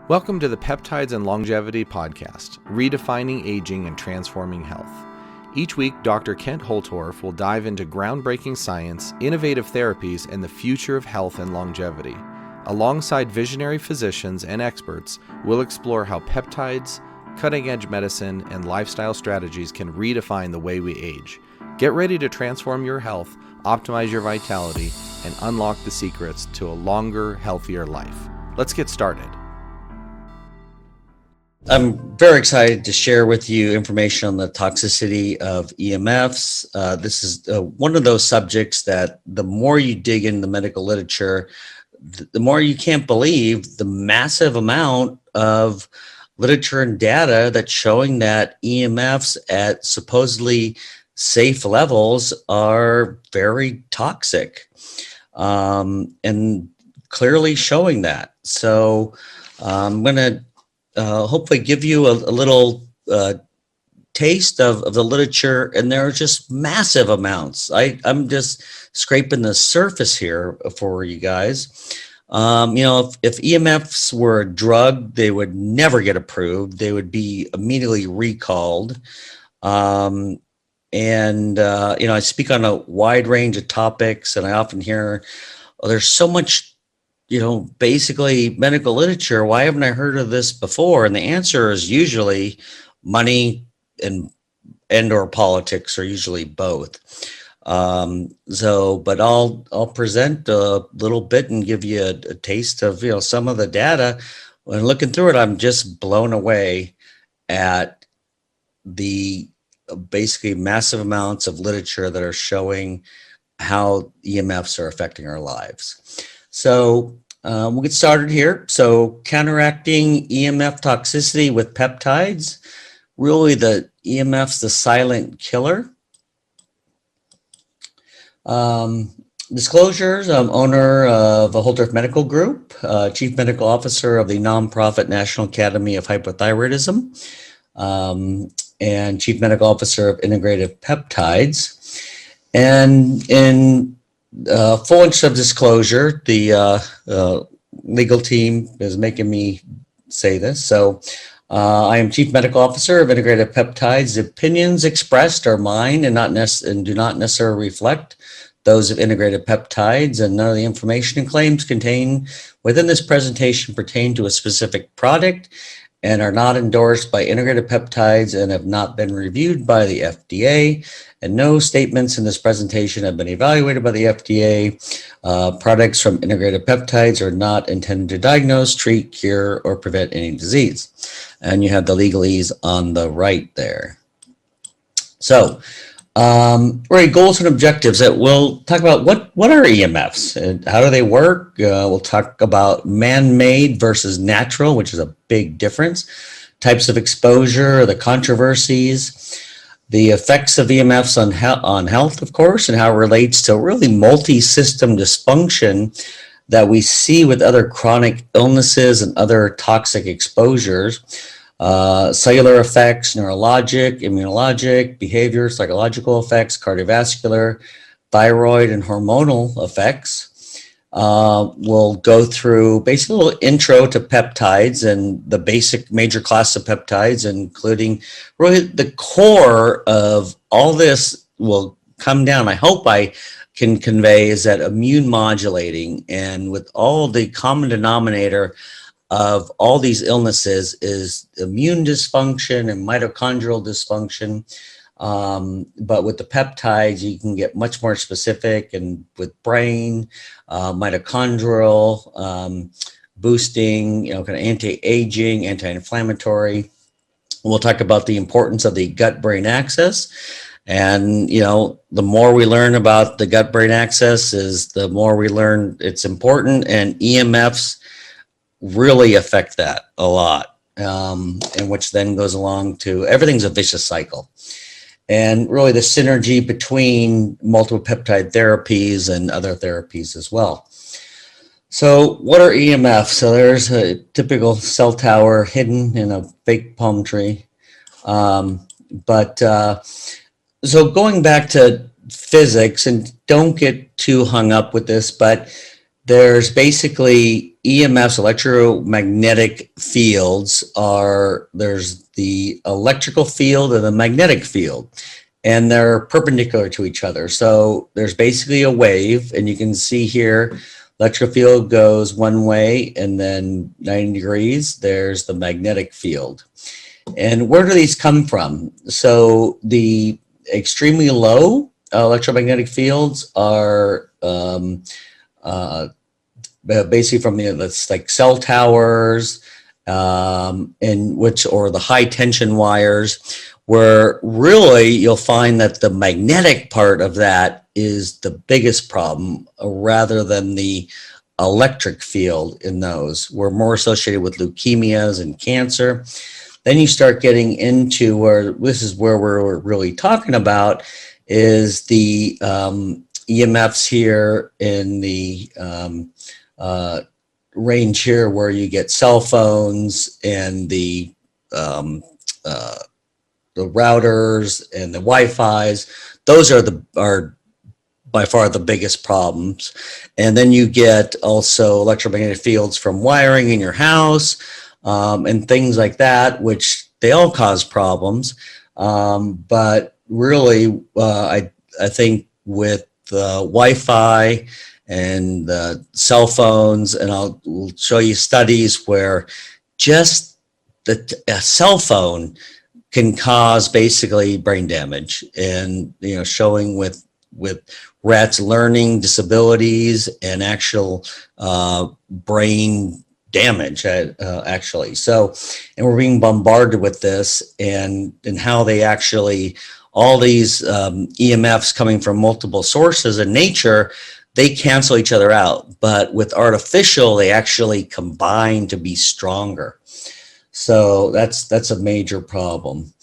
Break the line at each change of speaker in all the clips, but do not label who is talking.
Welcome to the Peptides and Longevity Podcast, redefining aging and transforming health. Each week, Dr. Kent Holtorf will dive into groundbreaking science, innovative therapies, and the future of health and longevity. Alongside visionary physicians and experts, we'll explore how peptides, cutting-edge medicine, and lifestyle strategies can redefine the way we age. Get ready to transform your health, optimize your vitality, and unlock the secrets to a longer, healthier life. Let's get started.
I'm very excited to share with you information on the toxicity of EMFs. This is one of those subjects that the more you dig in the medical literature, the more you can't believe the massive amount of literature and data that's showing that EMFs at supposedly safe levels are very toxic, and clearly showing that. So I'm going to hopefully give you a little taste of the literature, and there are just massive amounts. I'm just scraping the surface here for you guys. If EMFs were a drug, they would never get approved. They would be immediately recalled. I speak on a wide range of topics, and I often hear, oh, there's so much basically medical literature. Why haven't I heard of this before? And the answer is usually money and or politics, or usually both. But I'll present a little bit and give you a taste of some of the data. When looking through it, I'm just blown away at the basically massive amounts of literature that are showing how EMFs are affecting our lives. So we'll get started here. So counteracting EMF toxicity with peptides. Really, the EMF's the silent killer. Disclosures: I'm owner of a Holtorf Medical Group, Chief Medical Officer of the nonprofit National Academy of Hypothyroidism, and Chief Medical Officer of Integrative Peptides. And in full interest of disclosure, the legal team is making me say this. So I am Chief Medical Officer of Integrative Peptides. The opinions expressed are mine and do not necessarily reflect those of Integrative Peptides, and none of the information and claims contained within this presentation pertain to a specific product and are not endorsed by Integrative Peptides and have not been reviewed by the FDA. And no statements in this presentation have been evaluated by the FDA. Products from Integrative Peptides are not intended to diagnose, treat, cure, or prevent any disease. And you have the legalese on the right there. So, goals and objectives. That we'll talk about what are EMFs and how do they work. We'll talk about man-made versus natural, which is a big difference. Types of exposure, the controversies, the effects of EMFs on health, of course, and how it relates to really multi-system dysfunction that we see with other chronic illnesses and other toxic exposures. Cellular effects, neurologic, immunologic, behavior, psychological effects, cardiovascular, thyroid, and hormonal effects. We'll go through basically a little intro to peptides and the basic major class of peptides, including really the core of all this will come down. I hope I can convey is that immune modulating, and with all the common denominator of all these illnesses is immune dysfunction and mitochondrial dysfunction. But with the peptides, you can get much more specific, and with brain, mitochondrial, boosting, kind of anti-aging, anti-inflammatory. We'll talk about the importance of the gut-brain axis. And, the more we learn about the gut-brain axis is the more we learn it's important, and EMFs really affect that a lot, and which then goes along to everything's a vicious cycle. And really the synergy between multiple peptide therapies and other therapies as well. So what are EMFs? So there's a typical cell tower hidden in a fake palm tree. So going back to physics, and don't get too hung up with this, but There's basically EMFs, electromagnetic fields there's the electrical field and the magnetic field, and they're perpendicular to each other. So there's basically a wave, and you can see here, electrical field goes one way, and then 90 degrees, there's the magnetic field. And where do these come from? So the extremely low electromagnetic fields are basically from that's like cell towers, and or the high tension wires, where really you'll find that the magnetic part of that is the biggest problem, rather than the electric field in those. We're more associated with leukemias and cancer. Then you start getting into where this is where we're really talking about is the EMFs here in the range here, where you get cell phones and the routers and the Wi-Fi's. Those are by far the biggest problems. And then you get also electromagnetic fields from wiring in your house, and things like that, which they all cause problems. But really, I think with Wi-Fi and cell phones, and we'll show you studies where just a cell phone can cause basically brain damage, and showing with rats learning disabilities and actual brain damage actually. So, and we're being bombarded with this, and how they actually, all these EMFs coming from multiple sources in nature, they cancel each other out, but with artificial, they actually combine to be stronger. So that's a major problem.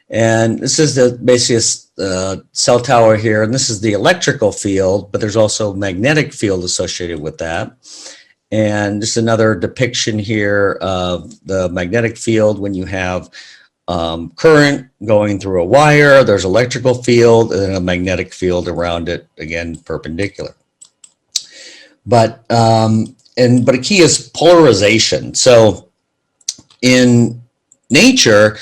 And this is basically a cell tower here, and this is the electrical field, but there's also magnetic field associated with that. And just another depiction here of the magnetic field. When you have current going through a wire, there's electrical field and then a magnetic field around it, again perpendicular. But a key is polarization. So in nature,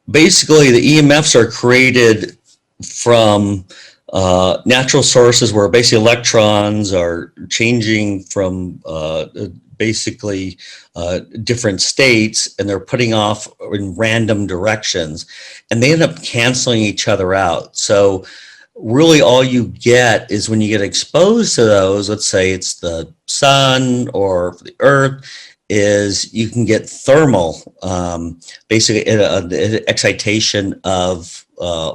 basically the EMFs are created from natural sources, where basically electrons are changing from basically different states, and they're putting off in random directions, and they end up canceling each other out. So really all you get is, when you get exposed to those, let's say it's the sun or the earth, is you can get thermal, basically excitation of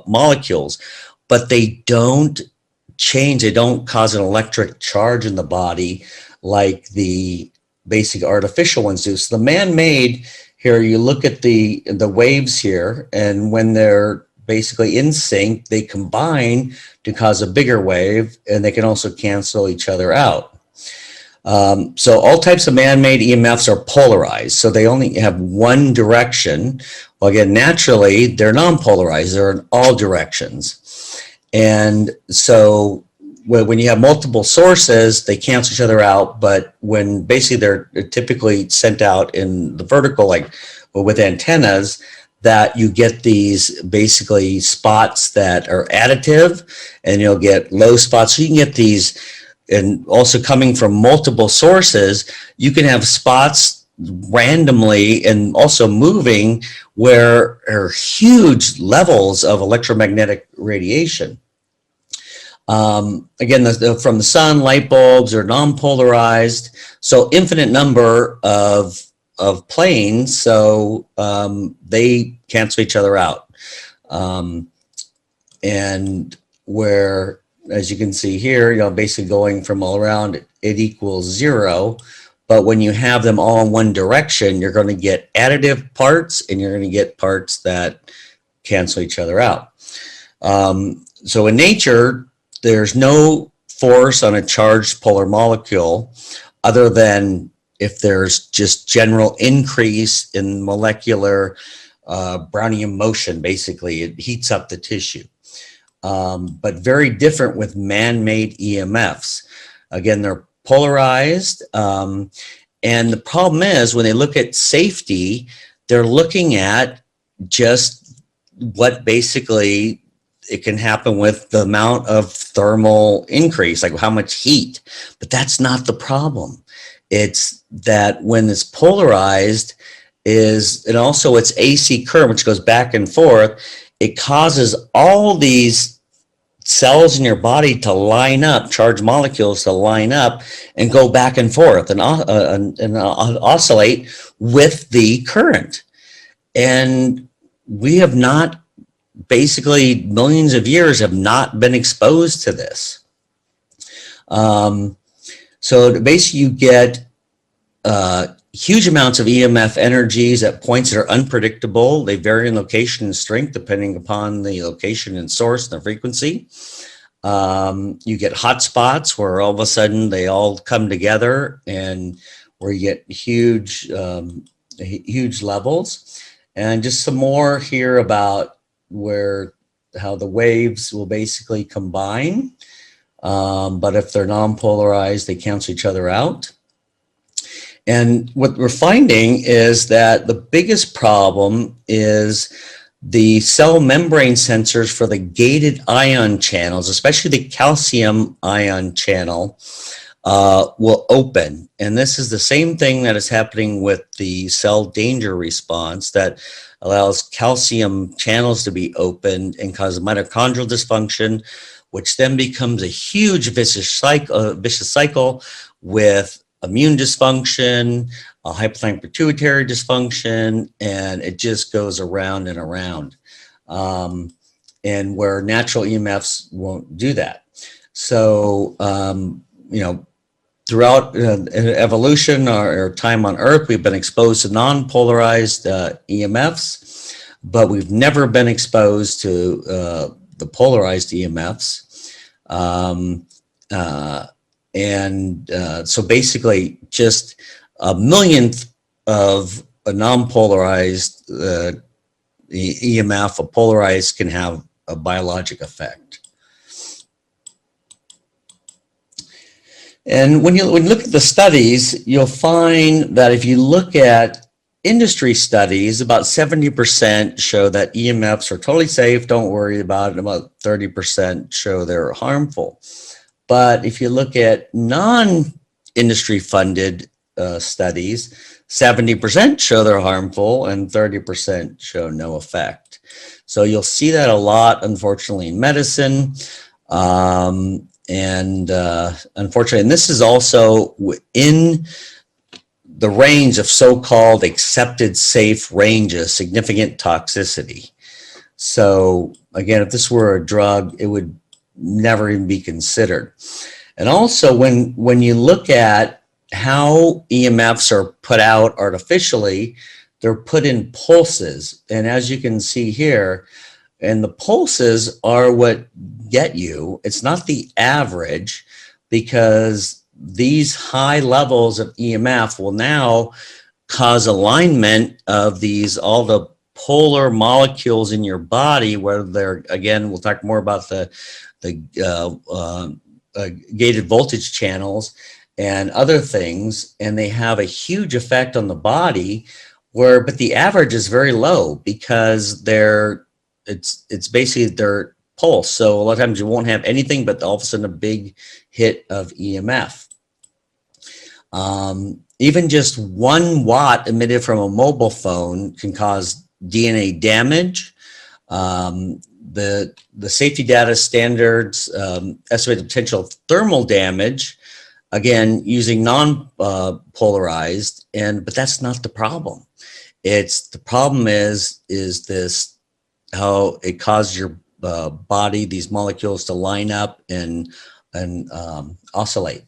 molecules, but they don't change, they don't cause an electric charge in the body like the basic artificial ones do. So the man-made here, you look at the waves here, and when they're basically in sync, they combine to cause a bigger wave, and they can also cancel each other out. So all types of man-made EMFs are polarized, so they only have one direction. Well, again, naturally, they're non-polarized, they're in all directions. And so when you have multiple sources, they cancel each other out, but when basically they're typically sent out in the vertical, like with antennas, that you get these basically spots that are additive, and you'll get low spots. So you can get these, and also coming from multiple sources, you can have spots randomly and also moving where are huge levels of electromagnetic radiation. Again, from the sun, light bulbs are non-polarized, so infinite number of planes, so they cancel each other out. And where, as you can see here, basically going from all around, it equals 0. But when you have them all in one direction, you're going to get additive parts, and you're going to get parts that cancel each other out. So in nature, there's no force on a charged polar molecule other than if there's just general increase in molecular Brownian motion. Basically, it heats up the tissue. But very different with man-made EMFs. Again, they're polarized. And the problem is when they look at safety, they're looking at just what basically it can happen with the amount of thermal increase, like how much heat. But that's not the problem. It's that when it's polarized and also it's AC current, which goes back and forth, it causes all these cells in your body to line up, charged molecules to line up and go back and forth and oscillate with the current. And we have not, basically millions of years have not been exposed to this. So basically you get huge amounts of EMF energies at points that are unpredictable. They vary in location and strength depending upon the location and source and the frequency. You get hot spots where all of a sudden they all come together and where you get huge levels. And just some more here about how the waves will basically combine. But if they're non-polarized, they cancel each other out. And what we're finding is that the biggest problem is the cell membrane sensors for the gated ion channels, especially the calcium ion channel, will open. And this is the same thing that is happening with the cell danger response that allows calcium channels to be opened and causes mitochondrial dysfunction, which then becomes a huge vicious cycle with immune dysfunction, hypothalamic pituitary dysfunction, and it just goes around and around. And where natural EMFs won't do that. So, throughout evolution or time on Earth, we've been exposed to non-polarized EMFs, but we've never been exposed to the polarized EMFs. So basically just a millionth of a non-polarized EMF, a polarized can have a biologic effect. And when you look at the studies, you'll find that if you look at industry studies, about 70% show that EMFs are totally safe, don't worry about it, and about 30% show they're harmful. But if you look at non-industry funded studies, 70% show they're harmful and 30% show no effect. So you'll see that a lot, unfortunately, in medicine. Unfortunately, and this is also in the range of so-called accepted safe ranges, significant toxicity. So again, if this were a drug, it would never even be considered. And also when you look at how EMFs are put out artificially, they're put in pulses. And as you can see here, and the pulses are what get you. It's not the average, because these high levels of EMF will now cause alignment of all the polar molecules in your body, where they're, again, we'll talk more about the gated voltage channels and other things, and they have a huge effect on the body, but the average is very low because it's basically their pulse. So a lot of times you won't have anything but all of a sudden a big hit of EMF. Even just 1 watt emitted from a mobile phone can cause DNA damage. The safety data standards estimate the potential thermal damage, again, using non-polarized, but that's not the problem. The problem is this, how it causes your body, these molecules to line up and oscillate.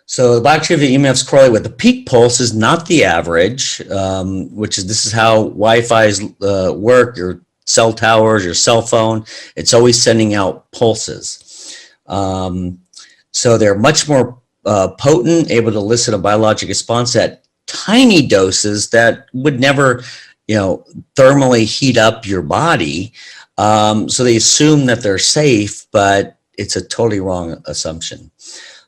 So the bioactivity EMFs correlate with the peak pulse is not the average, this is how Wi-Fi's work, your cell towers, your cell phone, it's always sending out pulses. So they're much more potent, able to elicit a biologic response at tiny doses that would never, thermally heat up your body. So they assume that they're safe, but it's a totally wrong assumption.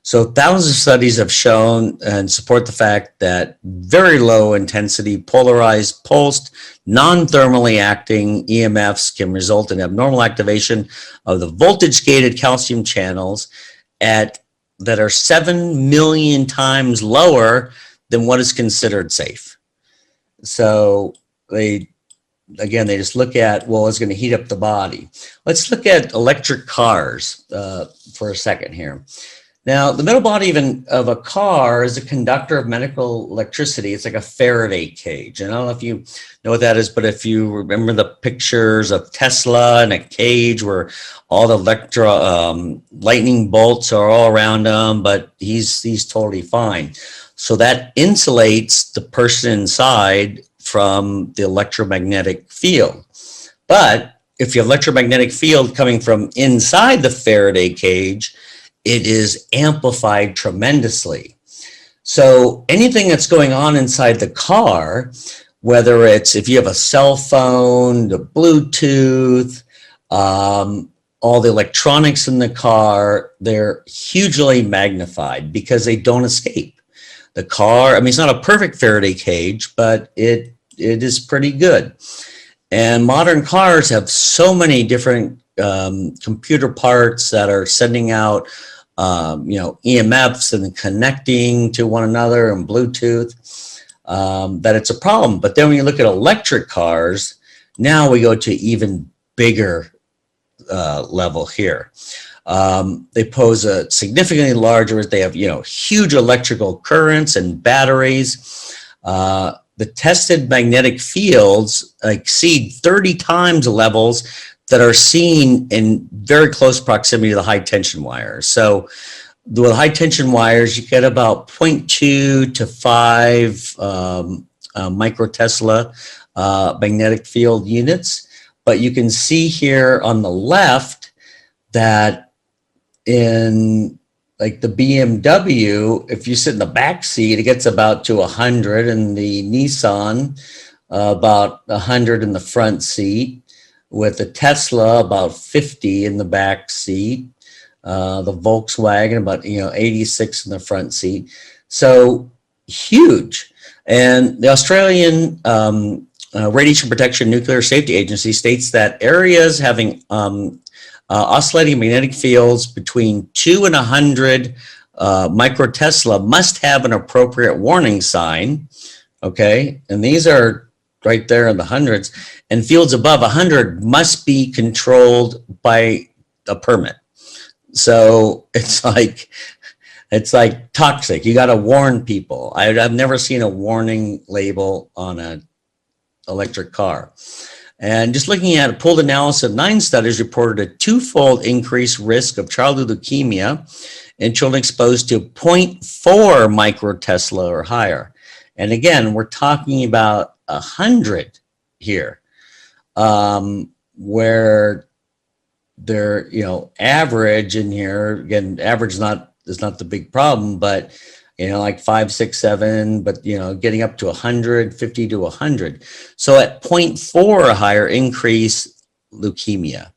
So thousands of studies have shown and support the fact that very low intensity polarized pulsed non-thermally acting EMFs can result in abnormal activation of the voltage gated calcium channels that are 7 million times lower than what is considered safe. So they just look at, well, it's going to heat up the body. Let's look at electric cars for a second here. Now, the middle body of a car is a conductor of medical electricity. It's like a Faraday cage. And I don't know if you know what that is, but if you remember the pictures of Tesla in a cage where all the lightning bolts are all around him, but he's totally fine. So that insulates the person inside from the electromagnetic field. But if you have electromagnetic field coming from inside the Faraday cage, it is amplified tremendously. So anything that's going on inside the car, whether it's if you have a cell phone, the Bluetooth, all the electronics in the car, they're hugely magnified because they don't escape. The car, I mean, it's not a perfect Faraday cage, but it is pretty good. And modern cars have so many different computer parts that are sending out EMFs and connecting to one another and Bluetooth, that it's a problem. But then when you look at electric cars, now we go to even bigger level here. They pose a significantly larger, they have, huge electrical currents and batteries. The tested magnetic fields exceed 30 times the levels that are seen in very close proximity to the high tension wires. So with high tension wires, you get about 0.2 to 5 microtesla magnetic field units. But you can see here on the left that in like the BMW, if you sit in the back seat, it gets about to 100, and the Nissan about 100 in the front seat. With the Tesla, about 50 in the back seat, the Volkswagen, about 86 in the front seat. So huge. And the Australian Radiation Protection Nuclear Safety Agency states that areas having oscillating magnetic fields between 2 and 100 microtesla must have an appropriate warning sign. Okay, and these are right there in the hundreds, and fields above 100 must be controlled by a permit. So it's like toxic. You got to warn people. I've never seen a warning label on an electric car. And just looking at a pooled analysis of 9 studies reported a 2-fold increased risk of childhood leukemia in children exposed to 0.4 microtesla or higher. And again, we're talking about 100 here, where they're, average in here. Again, average is not the big problem, but like 5, 6, 7, but getting up to 100, 50 to 100. So at 0.4 or higher, increase leukemia.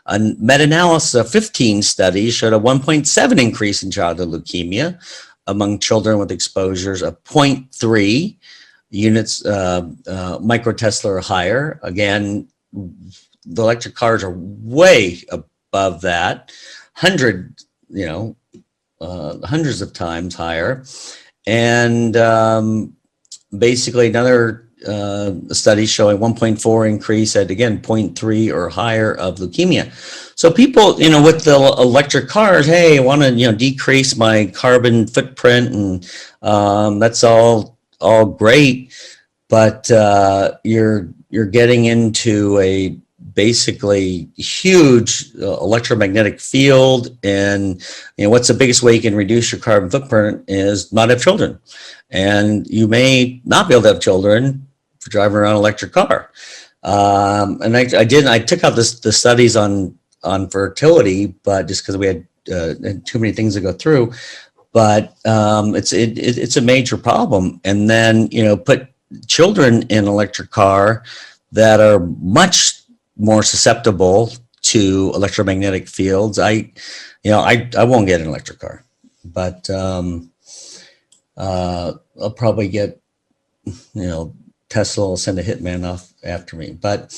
A meta-analysis of 15 studies showed a 1.7 increase in childhood leukemia among children with exposures of 0.3 units microtesla or higher. Again, the electric cars are way above that, hundreds of times higher. And basically another study showing 1.4 increase at, again, 0.3 or higher of leukemia. So people, with the electric cars, hey, I want to, decrease my carbon footprint, and that's all great, but you're getting into a basically huge electromagnetic field. And what's the biggest way you can reduce your carbon footprint is not have children. And you may not be able to have children for driving around an electric car. And I took out the studies on fertility, but just because we had too many things to go through. But it's a major problem. And then put children in an electric car that are much more susceptible to electromagnetic fields. I won't get an electric car. but I'll probably get, Tesla will send a hitman off after me. But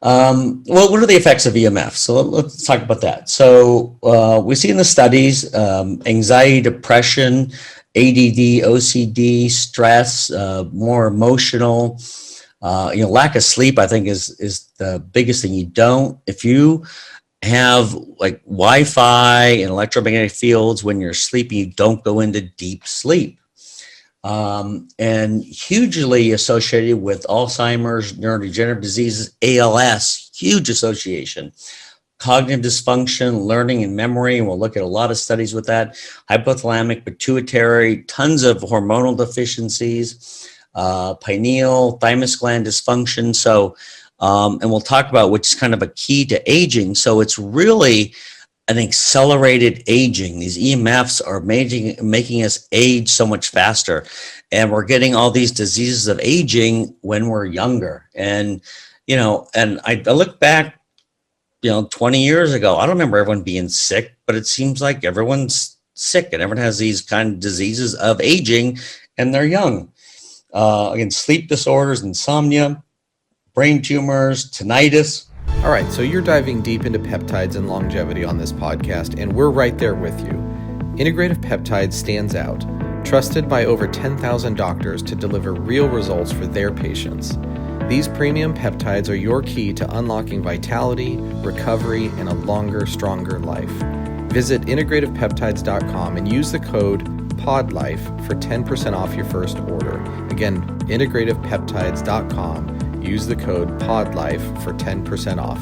well, what are the effects of EMF? So let's talk about that. So we see in the studies anxiety, depression, ADD, OCD, stress, more emotional. Lack of sleep, I think, is the biggest thing. If you have like Wi-Fi and electromagnetic fields when you're sleeping, you don't go into deep sleep. And hugely associated with Alzheimer's, neurodegenerative diseases, ALS, huge association. Cognitive dysfunction, learning and memory, and we'll look at a lot of studies with that. Hypothalamic, pituitary, tons of hormonal deficiencies, pineal, thymus gland dysfunction. So, and we'll talk about which is kind of a key to aging. So it's really an accelerated aging. These EMFs are making us age so much faster. And we're getting all these diseases of aging when we're younger. And, and I look back, 20 years ago, I don't remember everyone being sick, but it seems like everyone's sick and everyone has these kind of diseases of aging and they're young. Again, sleep disorders, insomnia, brain tumors, tinnitus.
All right, so you're diving deep into peptides and longevity on this podcast, and we're right there with you. Integrative Peptides stands out, trusted by over 10,000 doctors to deliver real results for their patients. These premium peptides are your key to unlocking vitality, recovery, and a longer, stronger life. Visit integrativepeptides.com and use the code PODLIFE for 10% off your first order. Again, integrativepeptides.com. Use the code PODLIFE for 10% off.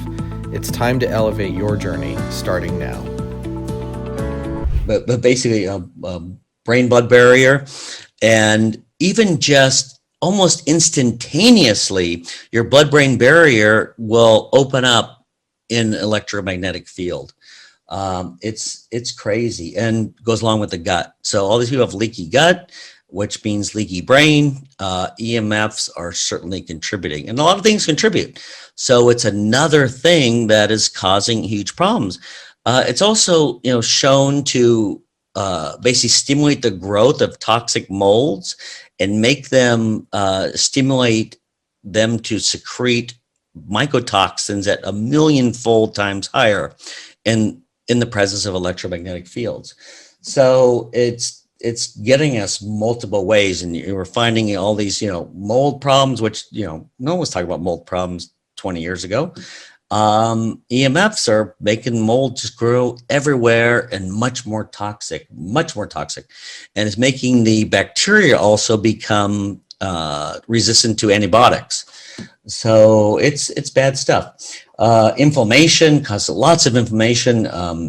It's time to elevate your journey, starting now.
But basically, brain-blood barrier, and even just almost instantaneously, your blood-brain barrier will open up in electromagnetic field. It's crazy, and goes along with the gut. So all these people have leaky gut, which means leaky brain. EMFs are certainly contributing, and a lot of things contribute. So it's another thing that is causing huge problems. It's also, shown to basically stimulate the growth of toxic molds and make them stimulate them to secrete mycotoxins at 1,000,000-fold times higher in the presence of electromagnetic fields. So it's getting us multiple ways, and we're finding all these, mold problems, which, no one was talking about mold problems 20 years ago. EMFs are making mold just grow everywhere and much more toxic. And it's making the bacteria also become resistant to antibiotics. So it's bad stuff. Inflammation causes lots of inflammation, IL-6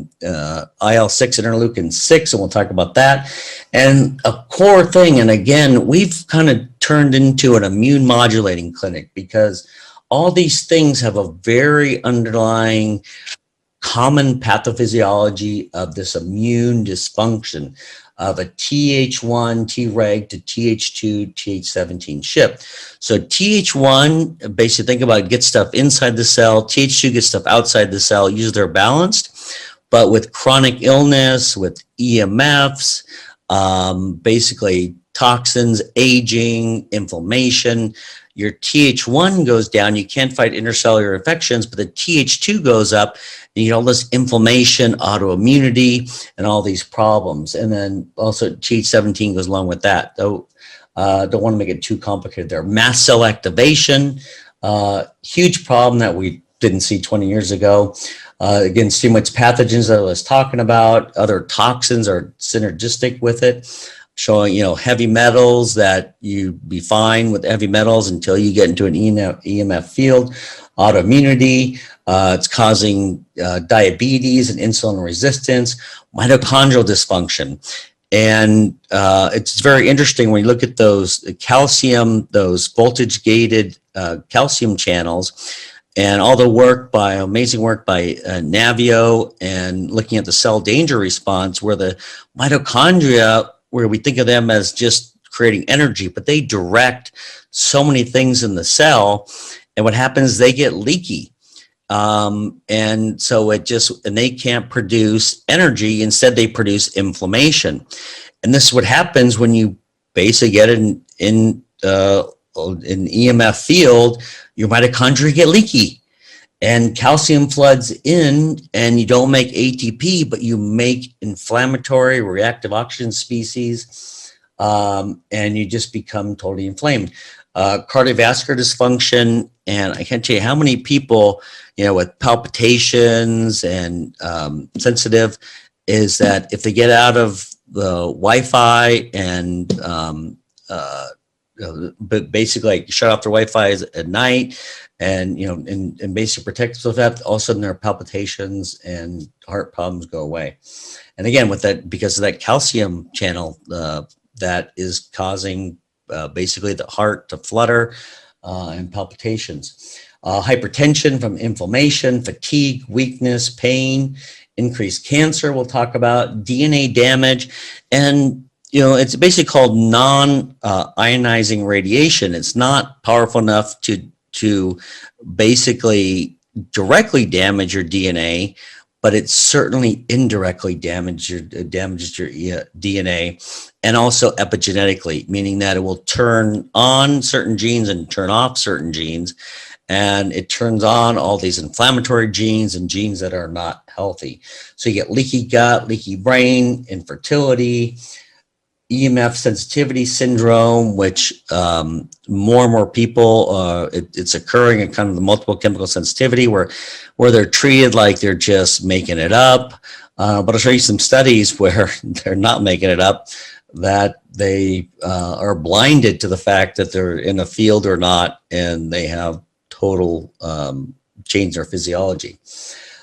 interleukin 6, and we'll talk about that. And a core thing, and again, we've kind of turned into an immune modulating clinic because all these things have a very underlying common pathophysiology of this immune dysfunction of a Th1 Treg to Th2 Th17 shift. So Th1, basically think about it, gets stuff inside the cell, Th2 gets stuff outside the cell, usually they're balanced. But with chronic illness, with EMFs, basically toxins, aging, inflammation, your Th1 goes down, you can't fight intercellular infections, but the Th2 goes up, and you get all this inflammation, autoimmunity, and all these problems. And then also Th17 goes along with that. Though, don't want to make it too complicated there. Mast cell activation, huge problem that we didn't see 20 years ago. Again, stimulates pathogens that I was talking about. Other toxins are synergistic with it, showing, heavy metals, that you'd be fine with heavy metals until you get into an EMF field. Autoimmunity, it's causing diabetes and insulin resistance, mitochondrial dysfunction. And it's very interesting when you look at those calcium, those voltage gated calcium channels, and all the amazing work by Navio, and looking at the cell danger response, where the mitochondria, where we think of them as just creating energy, but they direct so many things in the cell. And what happens, they get leaky. And so and they can't produce energy. Instead, they produce inflammation. And this is what happens when you basically get in an EMF field, your mitochondria get leaky and calcium floods in, and you don't make ATP, but you make inflammatory reactive oxygen species, and you just become totally inflamed. Cardiovascular dysfunction, and I can't tell you how many people, with palpitations and sensitive, is that if they get out of the Wi-Fi and but basically like shut off their Wi-Fi at night, and and basically protect themselves, that all of a sudden their palpitations and heart problems go away. And again, with that, because of that calcium channel that is causing basically the heart to flutter and palpitations. Hypertension from inflammation, fatigue, weakness, pain, increased cancer, we'll talk about, DNA damage, and it's basically called non-ionizing radiation. It's not powerful enough to basically directly damage your DNA, but it certainly indirectly damages your DNA, and also epigenetically, meaning that it will turn on certain genes and turn off certain genes, and it turns on all these inflammatory genes and genes that are not healthy. So you get leaky gut, leaky brain, infertility, EMF sensitivity syndrome, which more and more people, it's occurring in kind of the multiple chemical sensitivity where they're treated like they're just making it up. But I'll show you some studies where they're not making it up, that they are blinded to the fact that they're in a field or not, and they have total change their physiology.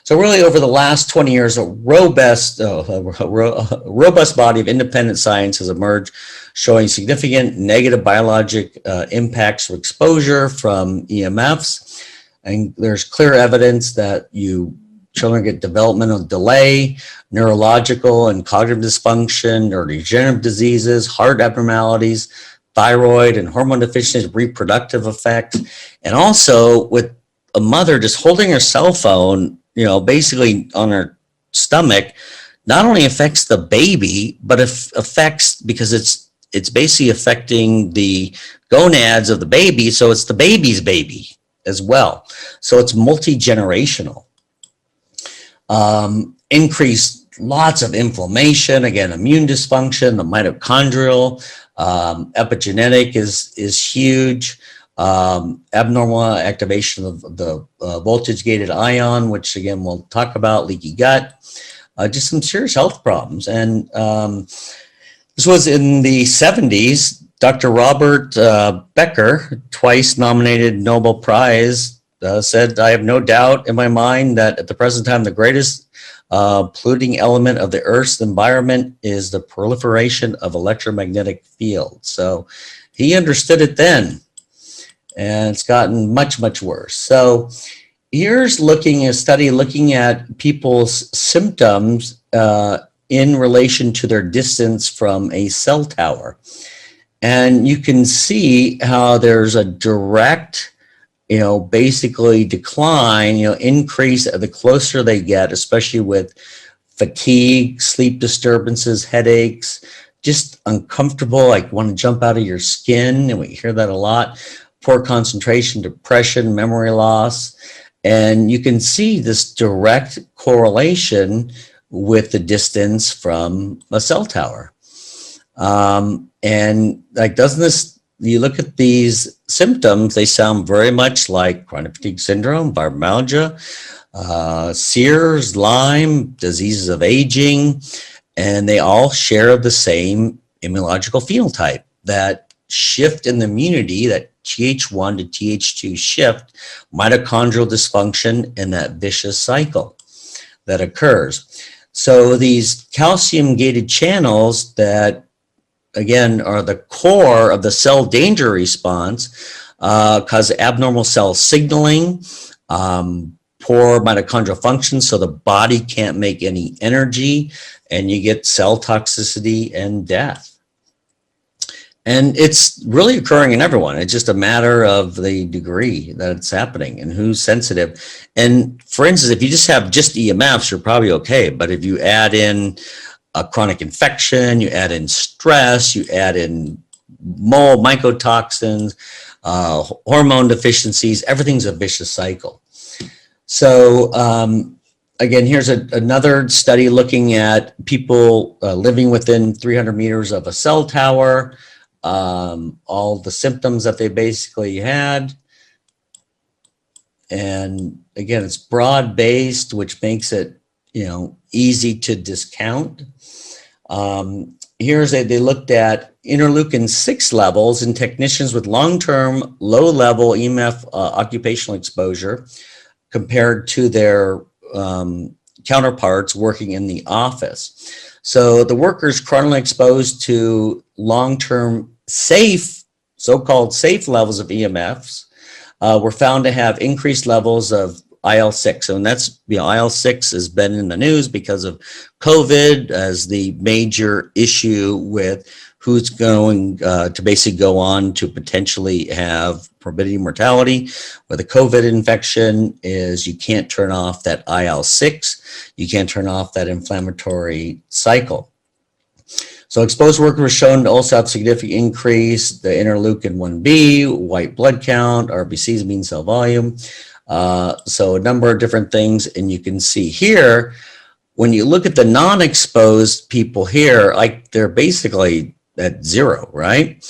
So really, over the last 20 years, a robust body of independent science has emerged, showing significant negative biologic impacts of exposure from EMFs. And there's clear evidence that children get developmental delay, neurological and cognitive dysfunction, neurodegenerative diseases, heart abnormalities, thyroid and hormone deficiencies, reproductive effects, and also with a mother just holding her cell phone, basically on her stomach, not only affects the baby, but affects, because it's basically affecting the gonads of the baby. So it's the baby's baby as well. So it's multi-generational. Increased lots of inflammation, again, immune dysfunction, the mitochondrial, epigenetic is huge. Abnormal activation of the voltage gated ion, which again we'll talk about, leaky gut, just some serious health problems. And this was in the 70s. Dr. Robert Becker, twice nominated Nobel Prize, said, "I have no doubt in my mind that at the present time the greatest polluting element of the Earth's environment is the proliferation of electromagnetic fields." So he understood it then. And it's gotten much, much worse. So here's a study looking at people's symptoms in relation to their distance from a cell tower. And you can see how there's a direct, basically decline, increase the closer they get, especially with fatigue, sleep disturbances, headaches, just uncomfortable, like want to jump out of your skin. And we hear that a lot. Poor concentration, depression, memory loss. And you can see this direct correlation with the distance from a cell tower. And like, you look at these symptoms, they sound very much like chronic fatigue syndrome, fibromyalgia, Sears, Lyme, diseases of aging, and they all share the same immunological phenotype, that shift in the immunity, that Th1 to Th2 shift, mitochondrial dysfunction, and that vicious cycle that occurs. So these calcium gated channels that, again, are the core of the cell danger response, cause abnormal cell signaling, poor mitochondrial function, so the body can't make any energy, and you get cell toxicity and death. And it's really occurring in everyone. It's just a matter of the degree that it's happening and who's sensitive. And for instance, if you just have just EMFs, you're probably okay. But if you add in a chronic infection, you add in stress, you add in mold, mycotoxins, hormone deficiencies, everything's a vicious cycle. So again, here's another study looking at people living within 300 meters of a cell tower, all the symptoms that they basically had. And again, it's broad-based, which makes it, easy to discount. They looked at interleukin-6 levels in technicians with long-term low-level EMF occupational exposure compared to their counterparts working in the office. So the workers chronically exposed to long-term safe, so-called safe levels of EMFs were found to have increased levels of IL-6. And that's, IL-6 has been in the news because of COVID as the major issue with who's going to basically go on to potentially have morbidity mortality with a COVID infection is you can't turn off that IL-6. You can't turn off that inflammatory cycle. So exposed workers were shown to also have significant increase, the interleukin-1B, white blood count, RBCs, mean cell volume. So a number of different things. And you can see here, when you look at the non-exposed people here, like they're basically at zero, right?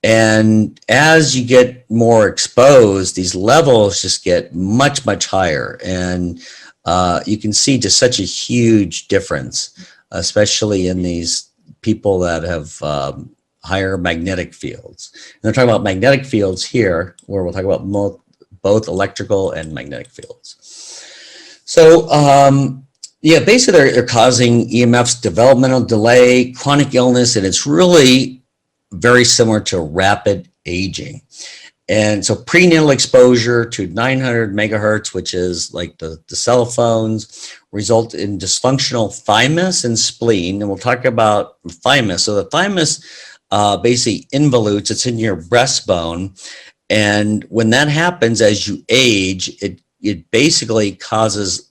And as you get more exposed, these levels just get much, much higher. And you can see just such a huge difference, especially in these people that have higher magnetic fields. And they're talking about magnetic fields here, where we'll talk about both electrical and magnetic fields. So yeah, basically they're causing EMFs developmental delay, chronic illness, and it's really very similar to rapid aging. And so prenatal exposure to 900 megahertz, which is like the cell phones, result in dysfunctional thymus and spleen. And we'll talk about thymus. So the thymus basically involutes, it's in your breastbone. And when that happens as you age, it basically causes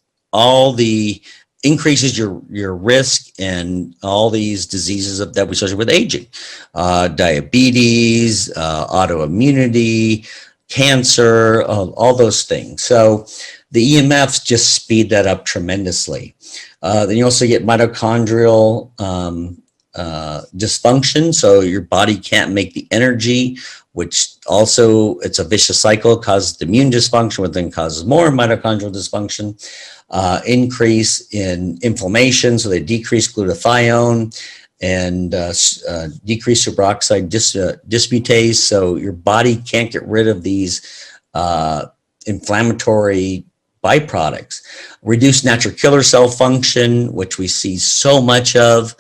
increases your risk and all these diseases that we associate with aging, diabetes, autoimmunity, cancer, all those things. So the EMFs just speed that up tremendously. Then you also get mitochondrial dysfunction. So your body can't make the energy, which also it's a vicious cycle, causes immune dysfunction, which then causes more mitochondrial dysfunction. Increase in inflammation, so they decrease glutathione and decrease superoxide dismutase, so your body can't get rid of these inflammatory byproducts. Reduce natural killer cell function, which we see so much of.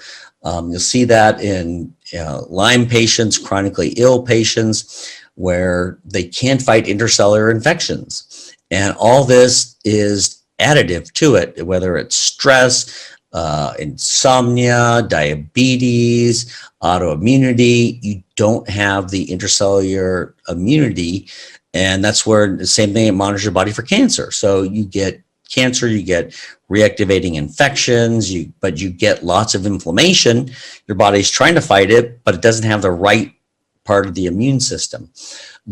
You'll see that in Lyme patients, chronically ill patients, where they can't fight intercellular infections. And all this is additive to it, whether it's stress, insomnia, diabetes, autoimmunity. You don't have the intercellular immunity, and that's where the same thing, it monitors your body for cancer. So you get cancer, you get reactivating infections, but you get lots of inflammation. Your body's trying to fight it, but it doesn't have the right part of the immune system.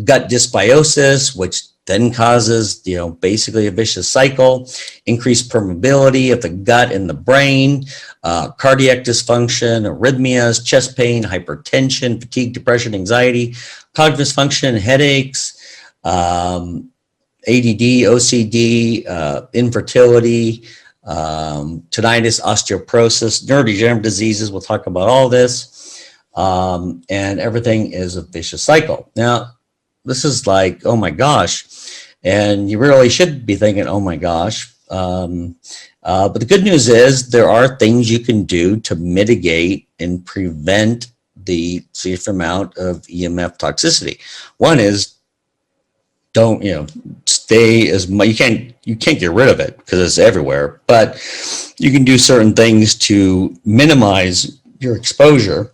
Gut dysbiosis, which then causes, basically a vicious cycle, increased permeability of the gut and the brain, cardiac dysfunction, arrhythmias, chest pain, hypertension, fatigue, depression, anxiety, cognitive dysfunction, headaches, ADD, OCD, infertility, tinnitus, osteoporosis, neurodegenerative diseases. We'll talk about all this. And everything is a vicious cycle. Now, this is like, oh my gosh. And you really should be thinking, oh my gosh. But the good news is there are things you can do to mitigate and prevent the safe amount of EMF toxicity. One is don't, stay as much, you can't get rid of it because it's everywhere, but you can do certain things to minimize your exposure.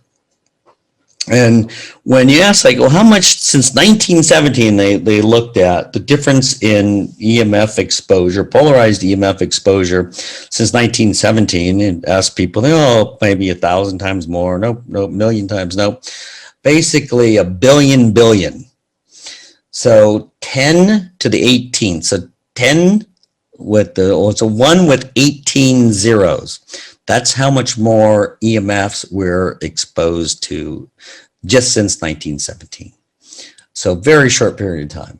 And when you ask, like, well, how much since 1917 they looked at the difference in EMF exposure, polarized EMF exposure since 1917, and asked people, oh, maybe 1,000 times more, no, million times, no, basically a billion. So 10 to the 18th. So 10 with it's a 1 with 18 zeros. That's how much more EMFs we're exposed to just since 1917. So very short period of time.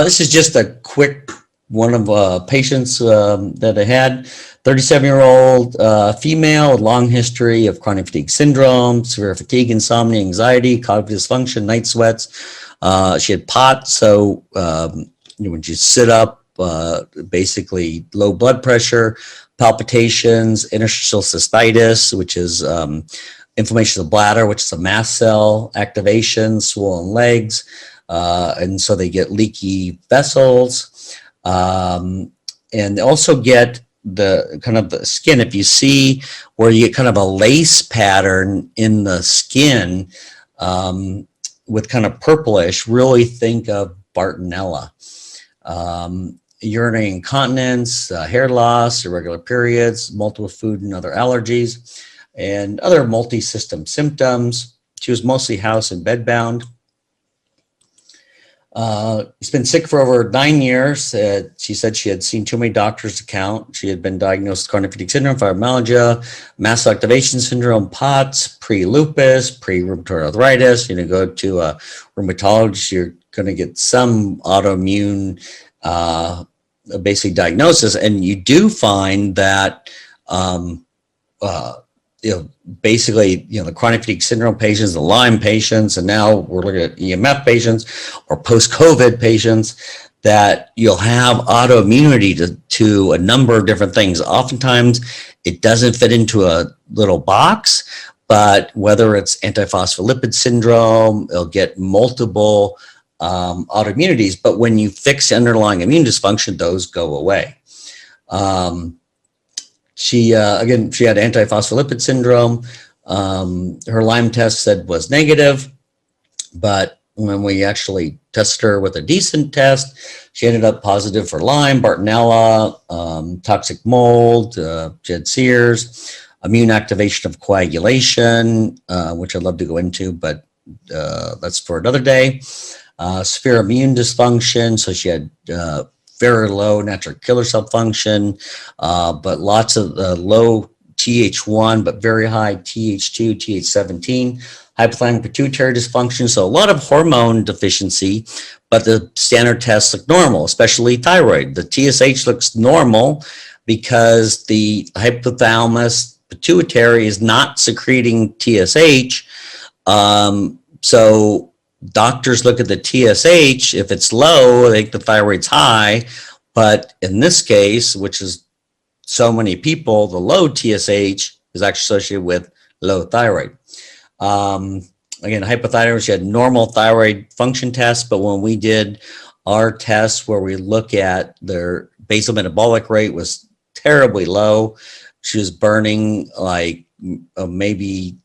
This is just a quick one of patients that I had. 37-year-old female with long history of chronic fatigue syndrome, severe fatigue, insomnia, anxiety, cognitive dysfunction, night sweats. She had POTS, so when you sit up, basically low blood pressure, palpitations, interstitial cystitis, which is inflammation of the bladder, which is a mast cell activation, swollen legs, and so they get leaky vessels, and they also get the kind of the skin. If you see where you get kind of a lace pattern in the skin with kind of purplish, really think of Bartonella. Urinary incontinence, hair loss, irregular periods, multiple food and other allergies, and other multi-system symptoms. She was mostly house and bed bound. She's been sick for over 9 years. She said she had seen too many doctors to count. She had been diagnosed with chronic fatigue syndrome, fibromyalgia, mast cell activation syndrome, POTS, pre-lupus, pre-rheumatoid arthritis. Go to a rheumatologist, you're going to get some autoimmune basic diagnosis, and you do find that basically, the chronic fatigue syndrome patients, the Lyme patients, and now we're looking at EMF patients or post-COVID patients, that you'll have autoimmunity to a number of different things. Oftentimes, it doesn't fit into a little box, but whether it's antiphospholipid syndrome, it'll get multiple autoimmunities, but when you fix the underlying immune dysfunction, those go away. She had antiphospholipid syndrome. Her Lyme test said was negative, but when we actually tested her with a decent test, she ended up positive for Lyme, Bartonella, toxic mold, she had Sears, immune activation of coagulation, which I'd love to go into, but that's for another day. Severe immune dysfunction, so she had very low natural killer cell function, but lots of low Th1, but very high Th2, Th17, hypothalamic pituitary dysfunction, so a lot of hormone deficiency, but the standard tests look normal, especially thyroid. The TSH looks normal because the hypothalamus pituitary is not secreting TSH, so doctors look at the TSH. If it's low, they think the thyroid's high. But in this case, which is so many people, the low TSH is actually associated with low thyroid. Again, hypothyroid, she had normal thyroid function tests, but when we did our tests where we look at their basal metabolic rate was terribly low. She was burning like maybe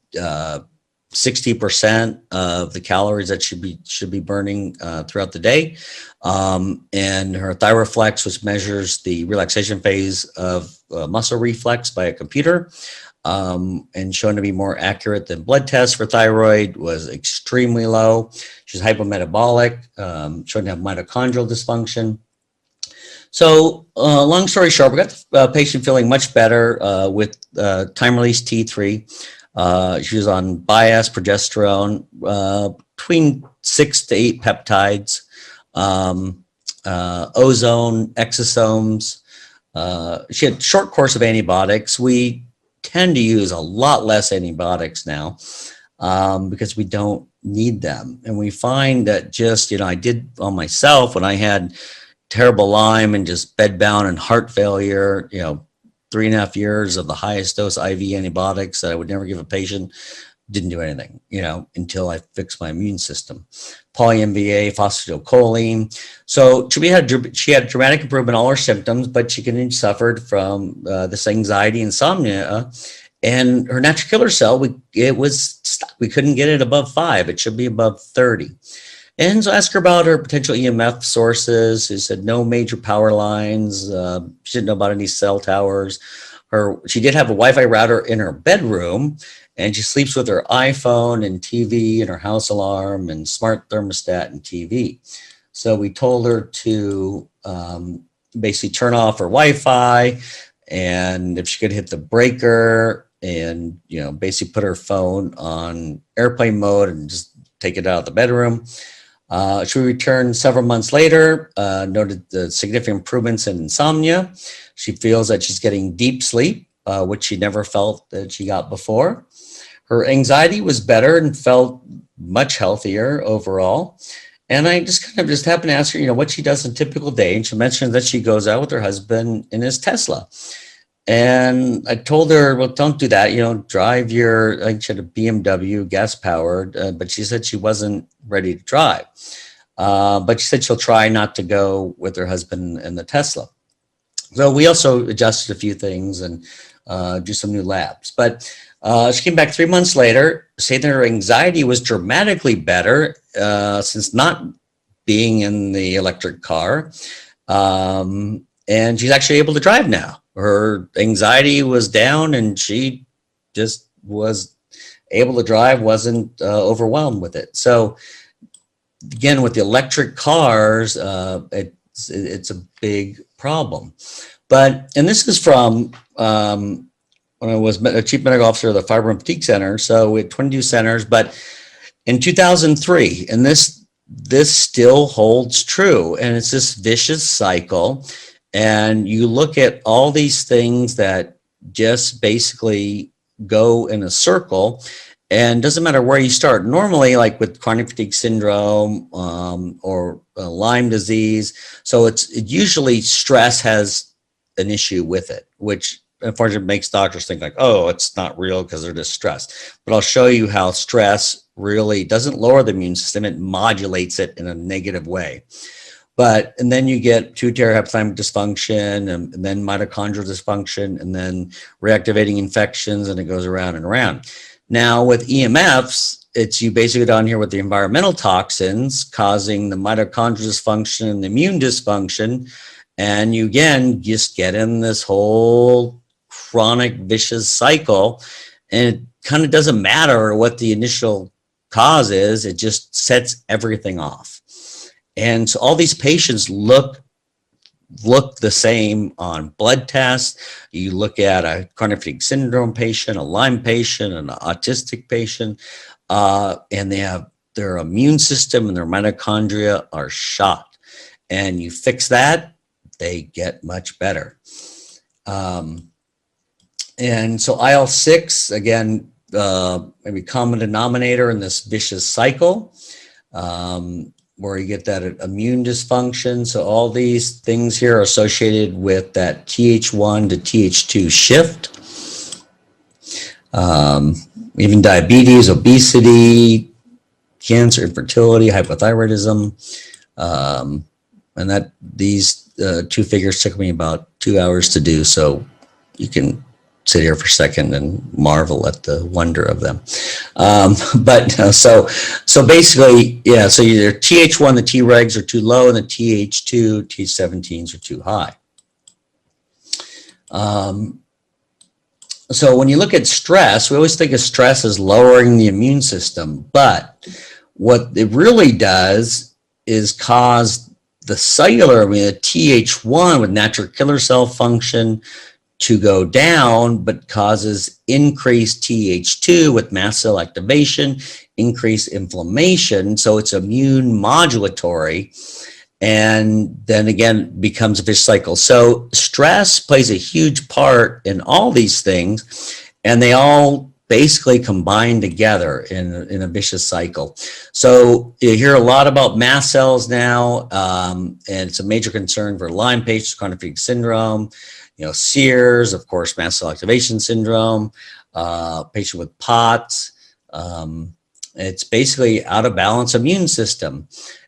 60% of the calories that should be burning throughout the day, and her thyroFlex, which measures the relaxation phase of muscle reflex by a computer, and shown to be more accurate than blood tests for thyroid, was extremely low. She's hypometabolic, shown to have mitochondrial dysfunction. So long story short, we got the patient feeling much better with time-release T3. She was on bias progesterone, between 6 to 8 peptides, ozone, exosomes. She had a short course of antibiotics. We tend to use a lot less antibiotics now because we don't need them. And we find that just, I did on myself when I had terrible Lyme and just bedbound and heart failure, 3.5 years of the highest dose IV antibiotics that I would never give a patient, didn't do anything, until I fixed my immune system. Poly-MVA, phosphatidylcholine. So she had dramatic improvement in all her symptoms, but she suffered from this anxiety, insomnia, And her natural killer cell, it was stuck. We couldn't get it above 5. It should be above 30. And so I asked her about her potential EMF sources. She said no major power lines. She didn't know about any cell towers. She did have a Wi-Fi router in her bedroom, and she sleeps with her iPhone and TV and her house alarm and smart thermostat and TV. So we told her to basically turn off her Wi-Fi, and if she could hit the breaker and, basically put her phone on airplane mode and just take it out of the bedroom. She returned several months later, noted the significant improvements in insomnia. She feels that she's getting deep sleep, which she never felt that she got before. Her anxiety was better and felt much healthier overall. And I just happened to ask her, what she does in a typical day. And she mentioned that she goes out with her husband in his Tesla. And I told her, well, don't do that. Drive I think she had a BMW, gas powered, but she said she wasn't ready to drive. But she said she'll try not to go with her husband in the Tesla. So we also adjusted a few things and do some new labs. But she came back 3 months later, saying that her anxiety was dramatically better since not being in the electric car. And she's actually able to drive now. Her anxiety was down and she just was able to drive, wasn't overwhelmed with it. So again, with the electric cars, it's a big problem. And this is from when I was a chief medical officer of the Fibro and Fatigue Center. So we had 22 centers, but in 2003, and this still holds true, and it's this vicious cycle. And you look at all these things that just basically go in a circle, and doesn't matter where you start. Normally, like with chronic fatigue syndrome or Lyme disease, so it's usually stress has an issue with it, which unfortunately makes doctors think like, oh, it's not real because they're just stressed. But I'll show you how stress really doesn't lower the immune system; it modulates it in a negative way. And then you get pituitary hypothalamic dysfunction, and then mitochondrial dysfunction, and then reactivating infections, and it goes around and around. Now with EMFs, it's you basically down here with the environmental toxins causing the mitochondrial dysfunction and the immune dysfunction, and you again just get in this whole chronic vicious cycle, and it kind of doesn't matter what the initial cause is; it just sets everything off. And so all these patients look the same on blood tests. You look at a chronic fatigue syndrome patient, a Lyme patient, an autistic patient, and they have their immune system and their mitochondria are shot. And you fix that, they get much better. And so IL-6, again, maybe common denominator in this vicious cycle. Where you get that immune dysfunction. So all these things here are associated with that Th1 to Th2 shift. Even diabetes, obesity, cancer, infertility, hypothyroidism. And that these two figures took me about 2 hours to do. So you can sit here for a second and marvel at the wonder of them. So basically, yeah, so your Th1, the Tregs are too low, and the Th2, Th17s are too high. So when you look at stress, we always think of stress as lowering the immune system, but what it really does is cause the cellular, the Th1 with natural killer cell function to go down, but causes increased Th2 with mast cell activation, increased inflammation. So it's immune modulatory, and then again becomes a vicious cycle. So stress plays a huge part in all these things, and they all basically combine together in a vicious cycle. So you hear a lot about mast cells now, and it's a major concern for Lyme patients, chronic fatigue syndrome, Sears, of course, mast cell activation syndrome, patient with POTS. It's basically out of balance immune system.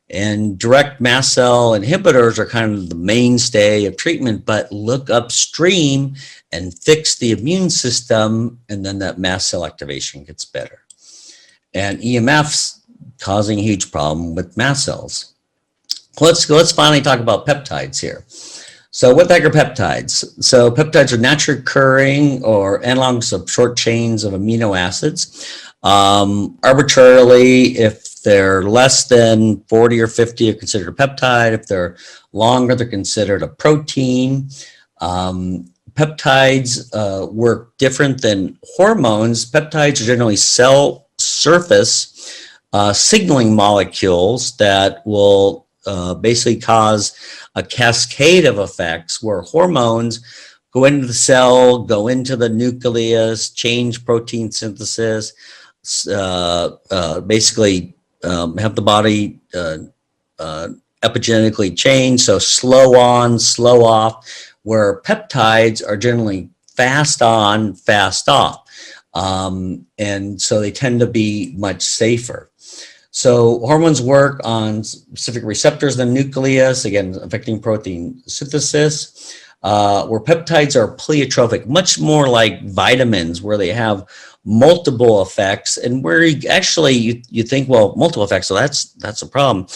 And direct mast cell inhibitors are kind of the mainstay of treatment, but look upstream and fix the immune system, and then that mast cell activation gets better. And EMFs causing a huge problem with mast cells. Let's finally talk about peptides here. So what the heck are peptides? So peptides are naturally occurring or analogs of short chains of amino acids. Arbitrarily, if they're less than 40 or 50, are considered a peptide. If they're longer, they're considered a protein. Peptides work different than hormones. Peptides are generally cell surface signaling molecules that will basically cause a cascade of effects where hormones go into the cell, go into the nucleus, change protein synthesis, basically have the body epigenetically change, so slow on, slow off, where peptides are generally fast on, fast off. And so they tend to be much safer. So hormones work on specific receptors in the nucleus, again, affecting protein synthesis, where peptides are pleiotropic, much more like vitamins, where they have multiple effects, and where you think, well, multiple effects, so that's a problem.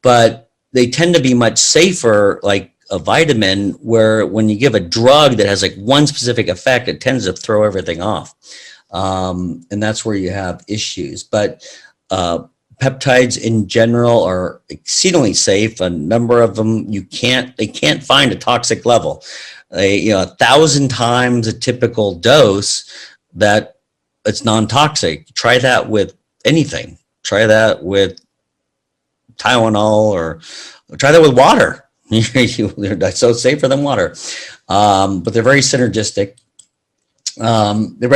But they tend to be much safer, like a vitamin, where when you give a drug that has like one specific effect, it tends to throw everything off. And that's where you have issues. But peptides in general are exceedingly safe. A number of them, they can't find a toxic level. 1,000 times a typical dose that it's non-toxic. Try that with anything. Try that with Tylenol, or try that with water. They're so safer than water. But they're very synergistic. They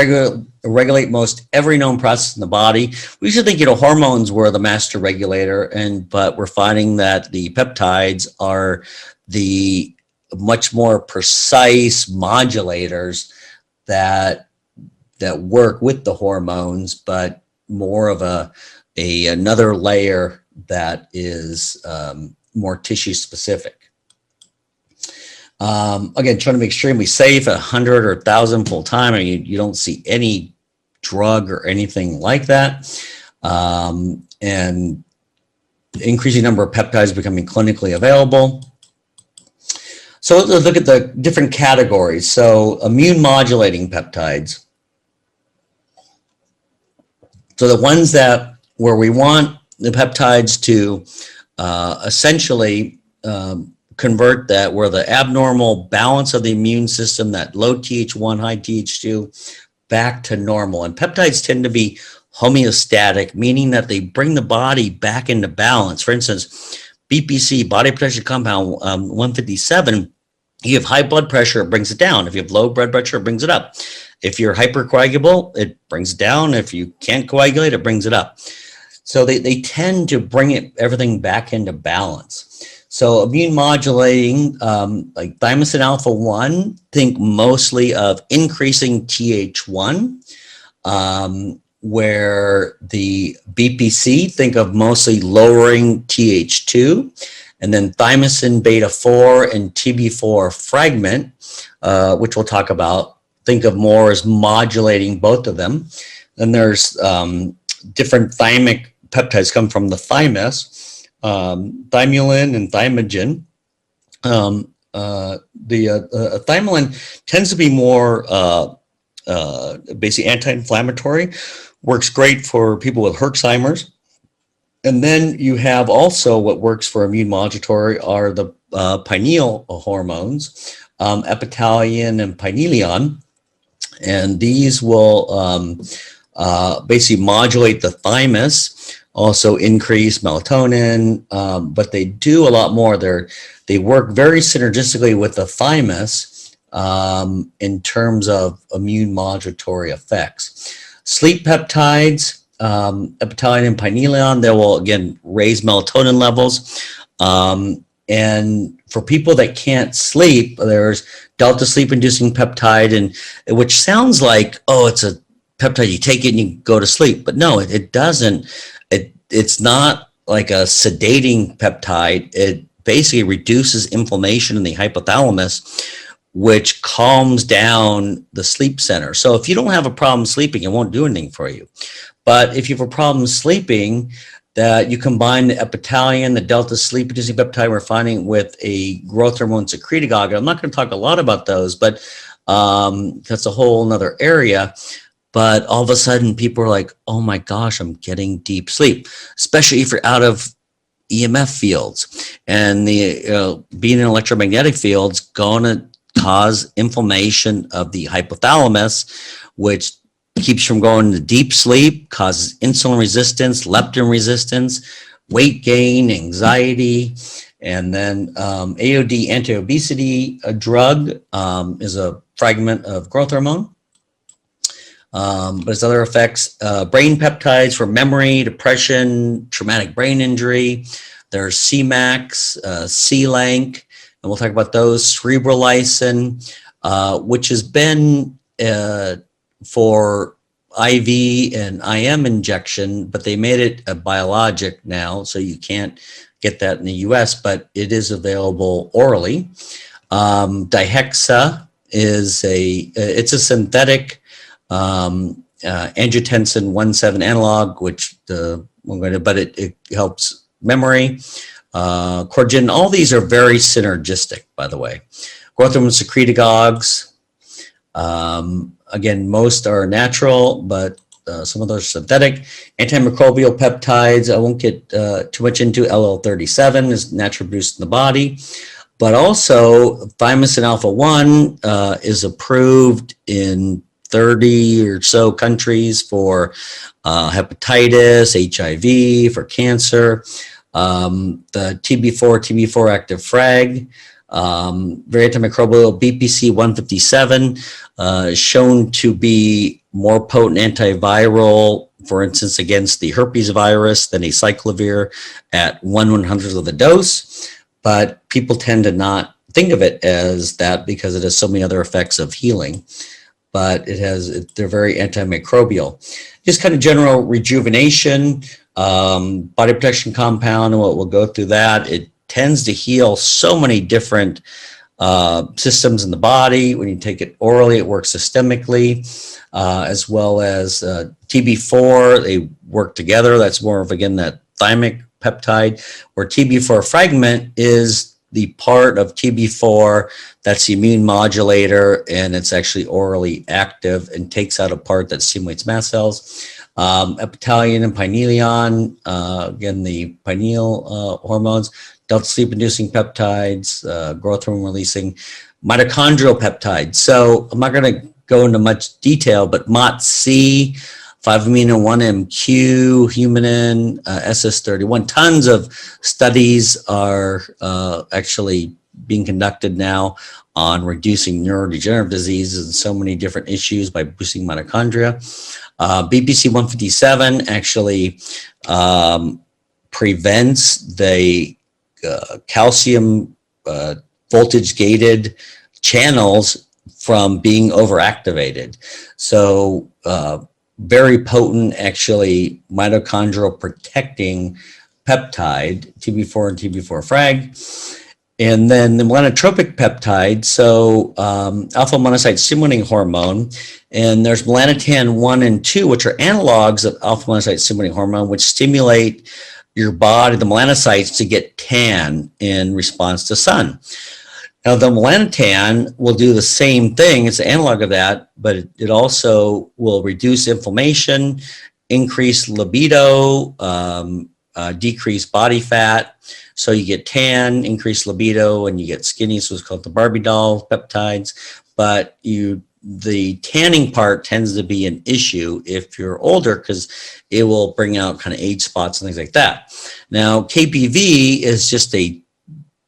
regulate most every known process in the body. We used to think, hormones were the master regulator, but we're finding that the peptides are the much more precise modulators that work with the hormones, but more of another layer that is more tissue specific. Again, trying to be extremely safe, 100 or 1,000 full time. I mean, you don't see any drug or anything like that. And increasing number of peptides becoming clinically available. So let's look at the different categories. So immune modulating peptides. So the ones where we want the peptides to essentially convert that, where the abnormal balance of the immune system, that low Th1, high Th2, back to normal. And peptides tend to be homeostatic, meaning that they bring the body back into balance. For instance, BPC, body pressure compound 157, you have high blood pressure, it brings it down. If you have low blood pressure, it brings it up. If you're hypercoagulable, it brings it down. If you can't coagulate, it brings it up. So they tend to bring everything back into balance. So immune modulating, like thymosin alpha 1, think mostly of increasing Th1, where the BPC, think of mostly lowering Th2, and then thymosin beta 4 and TB4 fragment, which we'll talk about, think of more as modulating both of them. Then there's different thymic peptides come from the thymus, thymulin and thymogen. The thymulin tends to be more basically anti-inflammatory, works great for people with Herxheimer's. And then you have also what works for immune modulatory are the pineal hormones, epitalin and pinelion. And these will basically modulate the thymus, also increase melatonin, but they do a lot more. They work very synergistically with the thymus in terms of immune modulatory effects. Sleep peptides, epitalin and pinelion, they will again raise melatonin levels. And for people that can't sleep, there's delta sleep inducing peptide, and which sounds like, oh, it's a peptide, you take it and you go to sleep. But no, it doesn't. It's not like a sedating peptide. It basically reduces inflammation in the hypothalamus, which calms down the sleep center. So if you don't have a problem sleeping, it won't do anything for you. But if you have a problem sleeping, that you combine the epithelium, the delta sleep producing peptide we're finding with a growth hormone secretagogue. I'm not going to talk a lot about those, but that's a whole nother area. But all of a sudden people are like, oh my gosh, I'm getting deep sleep, especially if you're out of EMF fields. And the being in electromagnetic fields going to cause inflammation of the hypothalamus, which keeps from going to deep sleep, causes insulin resistance, leptin resistance, weight gain, anxiety. And then AOD, anti-obesity drug, is a fragment of growth hormone. But its other effects, brain peptides for memory, depression, traumatic brain injury. There's CMAX, C-Lank, and we'll talk about those. Cerebral lysin, which has been for IV and IM injection, but they made it a biologic now, so you can't get that in the US, but it is available orally. Dihexa is it's a synthetic angiotensin 1,7 analog, which but it helps memory. Corgin, all these are very synergistic, by the way. Growth hormone secretagogues. Again, most are natural, but some of those are synthetic. Antimicrobial peptides, I won't get too much into. LL37 is naturally produced in the body. But also, thymosin alpha-1 is approved in 30 or so countries for hepatitis, HIV, for cancer. The TB4 active frag, very antimicrobial. BPC 157 is shown to be more potent antiviral, for instance, against the herpes virus than acyclovir at 1/100th of the dose. But people tend to not think of it as that because it has so many other effects of healing. But they're very antimicrobial. Just kind of general rejuvenation, body protection compound, and we'll go through that. It tends to heal so many different systems in the body. When you take it orally, it works systemically, as well as TB4. They work together. That's more of, again, that thymic peptide, where TB4 fragment is the part of TB4 that's the immune modulator, and it's actually orally active and takes out a part that stimulates mast cells. Epithelium and pinealion, again, the pineal hormones, delta sleep inducing peptides, growth hormone releasing, mitochondrial peptides. So I'm not going to go into much detail, but MOTC, 5-amino-1-MQ, humanin, SS31, tons of studies are actually being conducted now on reducing neurodegenerative diseases and so many different issues by boosting mitochondria. BPC 157 actually prevents the calcium voltage gated channels from being overactivated. So very potent, actually, mitochondrial protecting peptide, TB4 and TB4 frag. And then the melanotropic peptide, so alpha melanocyte stimulating hormone, and there's melanotan 1 and 2, which are analogs of alpha melanocyte stimulating hormone, which stimulate your body, the melanocytes, to get tan in response to sun. Now, the melanotan will do the same thing. It's an analog of that, but it also will reduce inflammation, increase libido, decrease body fat. So you get tan, increased libido, and you get skinny. So it's called the Barbie doll peptides. But the tanning part tends to be an issue if you're older because it will bring out kind of age spots and things like that. Now, KPV is just a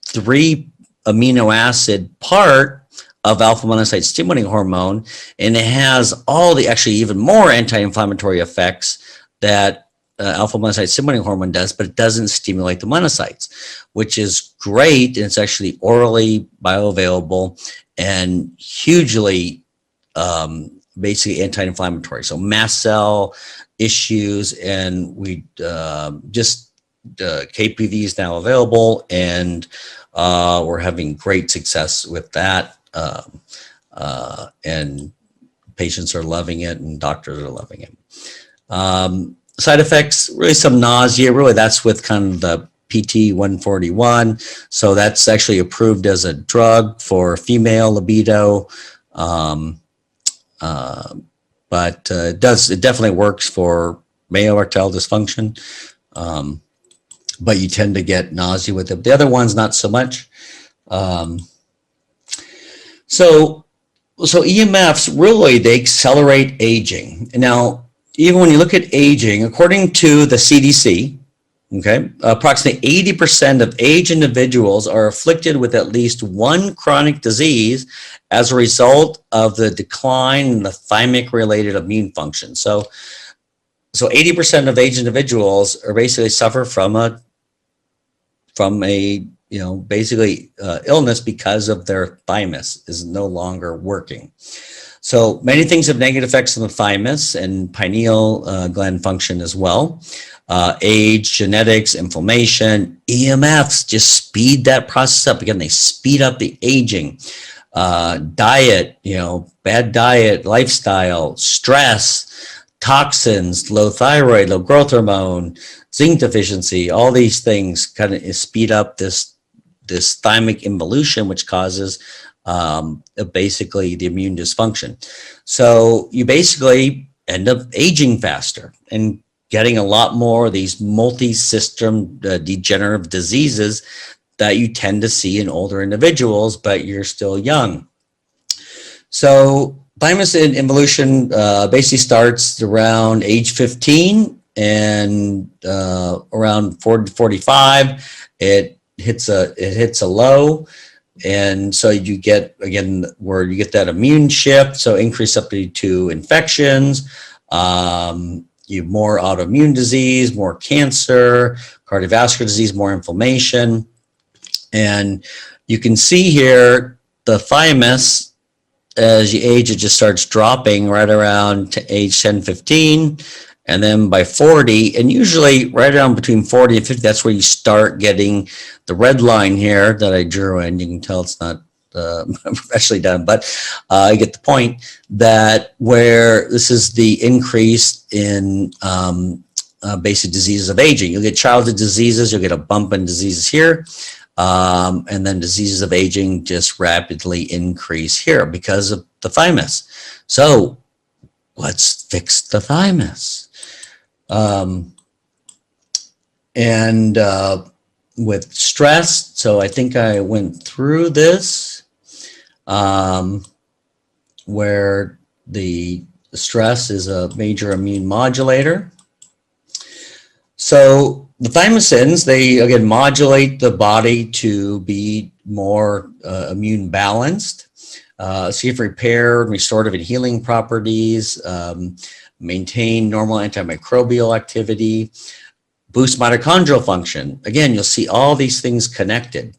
3 amino acid part of alpha melanocyte stimulating hormone, and it has all the actually even more anti-inflammatory effects that alpha melanocyte stimulating hormone does, but it doesn't stimulate the melanocytes, which is great. And it's actually orally bioavailable and hugely basically anti-inflammatory. So mast cell issues, and we just KPV is now available, and we're having great success with that. And patients are loving it, and doctors are loving it. Side effects, really some nausea. Really, that's with kind of the PT 141. So that's actually approved as a drug for female libido. But it definitely works for male erectile dysfunction. But you tend to get nausea with it. The other ones, not so much. So EMFs, really, they accelerate aging. Now, even when you look at aging, according to the CDC, okay, approximately 80% of aged individuals are afflicted with at least one chronic disease as a result of the decline in the thymic-related immune function. So 80% of aged individuals are basically suffer from a basically illness because of their thymus is no longer working. So many things have negative effects on the thymus and pineal gland function as well. Age, genetics, inflammation, EMFs just speed that process up. Again, they speed up the aging. Diet, bad diet, lifestyle, stress, toxins, low thyroid, low growth hormone, zinc deficiency, all these things kind of speed up this thymic involution, which causes basically the immune dysfunction. So you basically end up aging faster and getting a lot more of these multi-system degenerative diseases that you tend to see in older individuals, but you're still young. So thymus involution basically starts around age 15, and around 40 to 45, it hits a low. And so you get, again, where you get that immune shift, so increase up to infections, you have more autoimmune disease, more cancer, cardiovascular disease, more inflammation. And you can see here the thymus, as you age, it just starts dropping right around to age 10, 15. And then by 40, and usually right around between 40 and 50, that's where you start getting the red line here that I drew in. You can tell it's not professionally done, but I get the point that where this is the increase in basic diseases of aging. You'll get childhood diseases, you'll get a bump in diseases here, and then diseases of aging just rapidly increase here because of the thymus. So let's fix the thymus. With stress, so I think I went through this, where the stress is a major immune modulator. So the thymosins, they again modulate the body to be more immune balanced. So you have repair, restorative and healing properties, maintain normal antimicrobial activity, boost mitochondrial function. Again, you'll see all these things connected.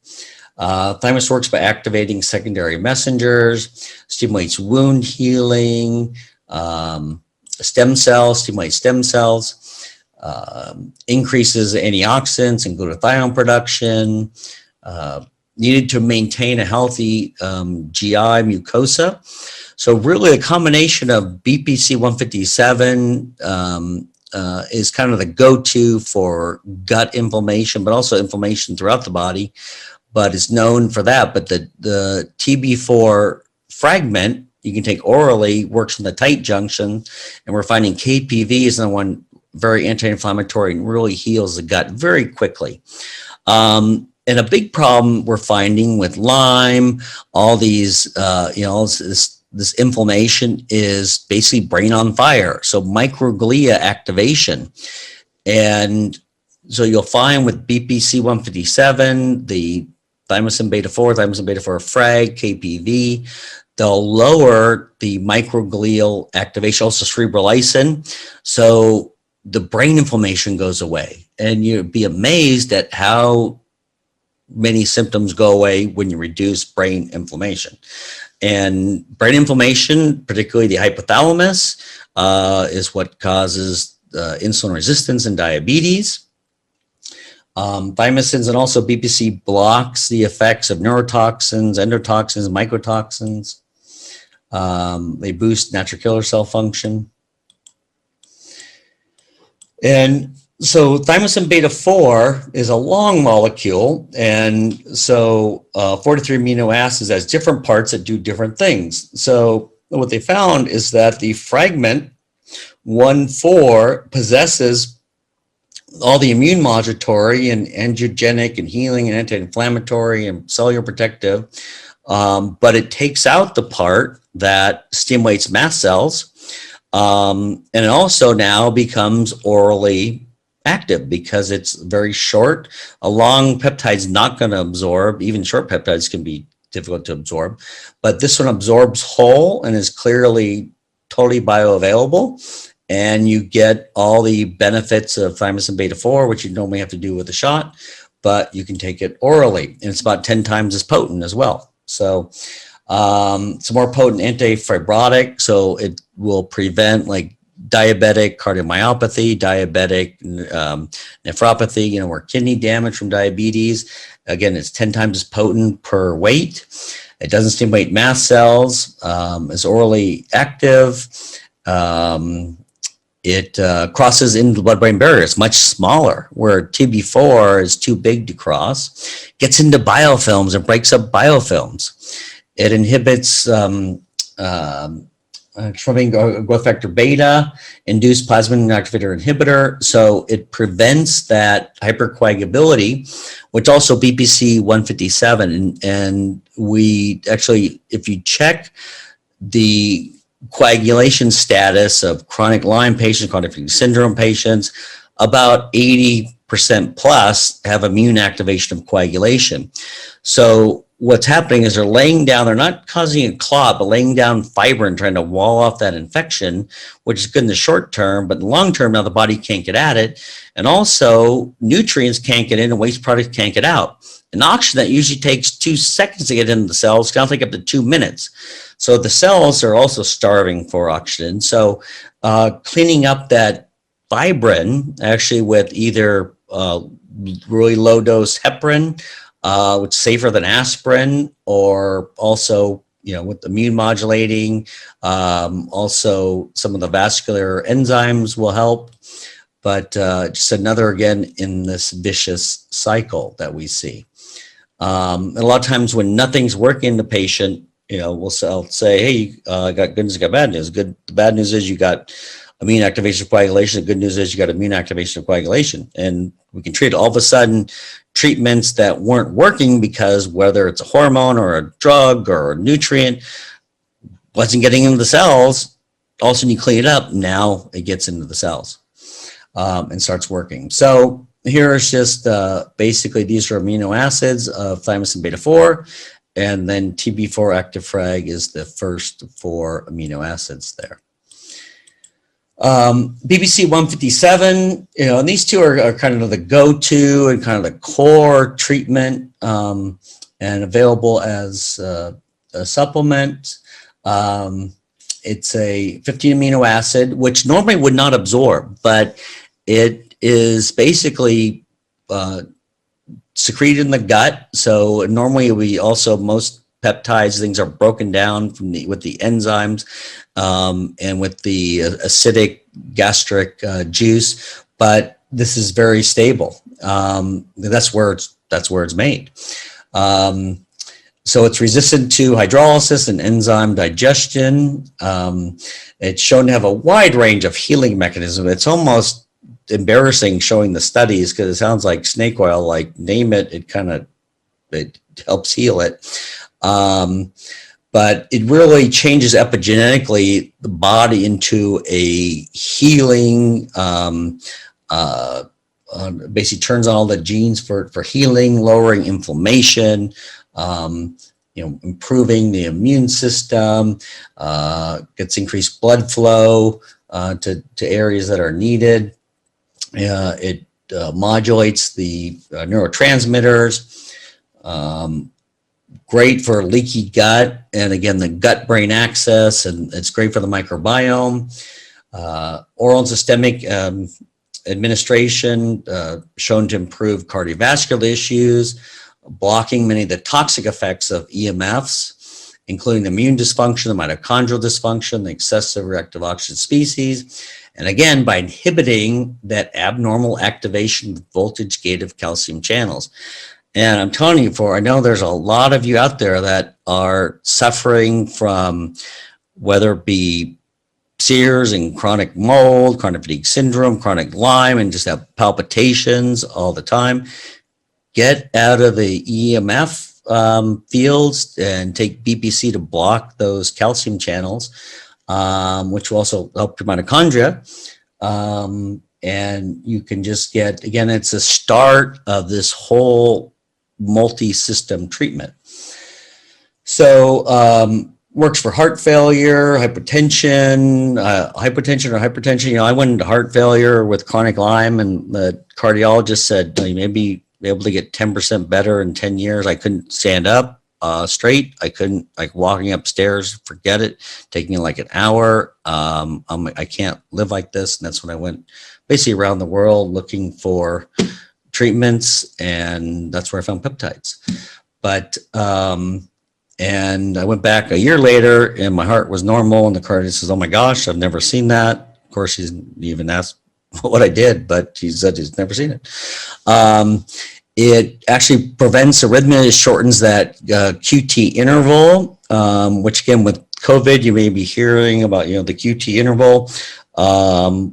Thymus works by activating secondary messengers, stimulates wound healing, stimulates stem cells, increases antioxidants and glutathione production, needed to maintain a healthy GI mucosa. So really a combination of BPC 157 is kind of the go-to for gut inflammation, but also inflammation throughout the body, but it's known for that. But the TB4 fragment, you can take orally, works in the tight junction, and we're finding KPV is the one very anti-inflammatory and really heals the gut very quickly. And a big problem we're finding with Lyme, all these, this inflammation is basically brain on fire. So microglia activation. And so you'll find with BPC 157, the thymosin beta 4 frag, KPV, they'll lower the microglial activation, also cerebrolysine. So the brain inflammation goes away. And you'd be amazed at how many symptoms go away when you reduce brain inflammation. And brain inflammation, particularly the hypothalamus, is what causes insulin resistance and diabetes. Thymosins and also BPC blocks the effects of neurotoxins, endotoxins, mycotoxins. They boost natural killer cell function. And so thymosin beta 4 is a long molecule, and so 43 amino acids has different parts that do different things. So what they found is that the fragment 1,4 possesses all the immune modulatory and angiogenic and healing and anti-inflammatory and cellular protective, but it takes out the part that stimulates mast cells, and it also now becomes orally active because it's very short. A long peptide is not going to absorb. Even short peptides can be difficult to absorb, but this one absorbs whole and is clearly totally bioavailable. And you get all the benefits of thymosin beta 4, which you normally have to do with a shot, but you can take it orally, and it's about 10 times as potent as well. So it's a more potent anti-fibrotic, so it will prevent like diabetic cardiomyopathy, diabetic nephropathy, or kidney damage from diabetes. Again, it's 10 times as potent per weight. It doesn't stimulate mast cells. It's orally active. It crosses into the blood-brain barrier. It's much smaller, where TB4 is too big to cross. Gets into biofilms and breaks up biofilms. It inhibits shrimping growth factor beta, induced plasminogen activator inhibitor. So it prevents that hypercoagulability, which also BPC 157. And we actually, if you check the coagulation status of chronic Lyme patients, chronic fatigue syndrome patients, about 80% plus have immune activation of coagulation. So what's happening is they're laying down, they're not causing a clot, but laying down fibrin, trying to wall off that infection, which is good in the short term, but in the long term, now the body can't get at it. And also nutrients can't get in and waste products can't get out. And oxygen that usually takes 2 seconds to get into the cells can take up to 2 minutes. So the cells are also starving for oxygen. So cleaning up that fibrin actually with either really low dose heparin, which is safer than aspirin, or also, with immune modulating, also some of the vascular enzymes will help, but just another, again, in this vicious cycle that we see. And a lot of times when nothing's working in the patient, we'll say, hey, I got good news, I got bad news. The bad news is you got immune activation of coagulation. The good news is you got immune activation of coagulation. And we can treat all of a sudden treatments that weren't working because whether it's a hormone or a drug or a nutrient wasn't getting into the cells, all of a sudden you clean it up, now it gets into the cells and starts working. So here's just basically these are amino acids of thymosin beta 4, and then TB4 active frag is the first 4 amino acids there. BBC 157, and these two are kind of the go-to and kind of the core treatment, and available as a supplement. It's a 15 amino acid, which normally would not absorb, but it is basically secreted in the gut. So normally most peptides, things are broken down with the enzymes and with the acidic gastric juice, but this is very stable. That's where it's made. So it's resistant to hydrolysis and enzyme digestion. It's shown to have a wide range of healing mechanisms. It's almost embarrassing showing the studies because it sounds like snake oil, like name it, it helps heal it. But it really changes epigenetically the body into a healing, basically turns on all the genes for healing, lowering inflammation, improving the immune system, gets increased blood flow to areas that are needed. It modulates the neurotransmitters. Great for leaky gut, and again, the gut-brain axis, and it's great for the microbiome. Oral and systemic administration shown to improve cardiovascular issues, blocking many of the toxic effects of EMFs, including the immune dysfunction, the mitochondrial dysfunction, the excessive reactive oxygen species, and again, by inhibiting that abnormal activation of voltage-gated calcium channels. And I'm telling you, I know there's a lot of you out there that are suffering from whether it be sears and chronic mold, chronic fatigue syndrome, chronic Lyme, and just have palpitations all the time. Get out of the EMF fields and take BPC to block those calcium channels, which will also help your mitochondria. And you can just get, again, it's a start of this whole multi-system treatment. So works for heart failure, hypertension, hypertension. You know, I went into heart failure with chronic Lyme, and the cardiologist said, you may be able to get 10% better in 10 years. I couldn't stand up straight. I couldn't, like, walking upstairs, forget it, taking like an hour. I can't live like this. And that's when I went basically around the world looking for treatments, and that's where I found peptides. But and I went back a year later, and my heart was normal, and the cardiologist says, "Oh my gosh, I've never seen that." Of course, he even asked what I did, but he said he's never seen it. It actually prevents arrhythmia. It shortens that QT interval, which again, with COVID, you may be hearing about, you know, the QT interval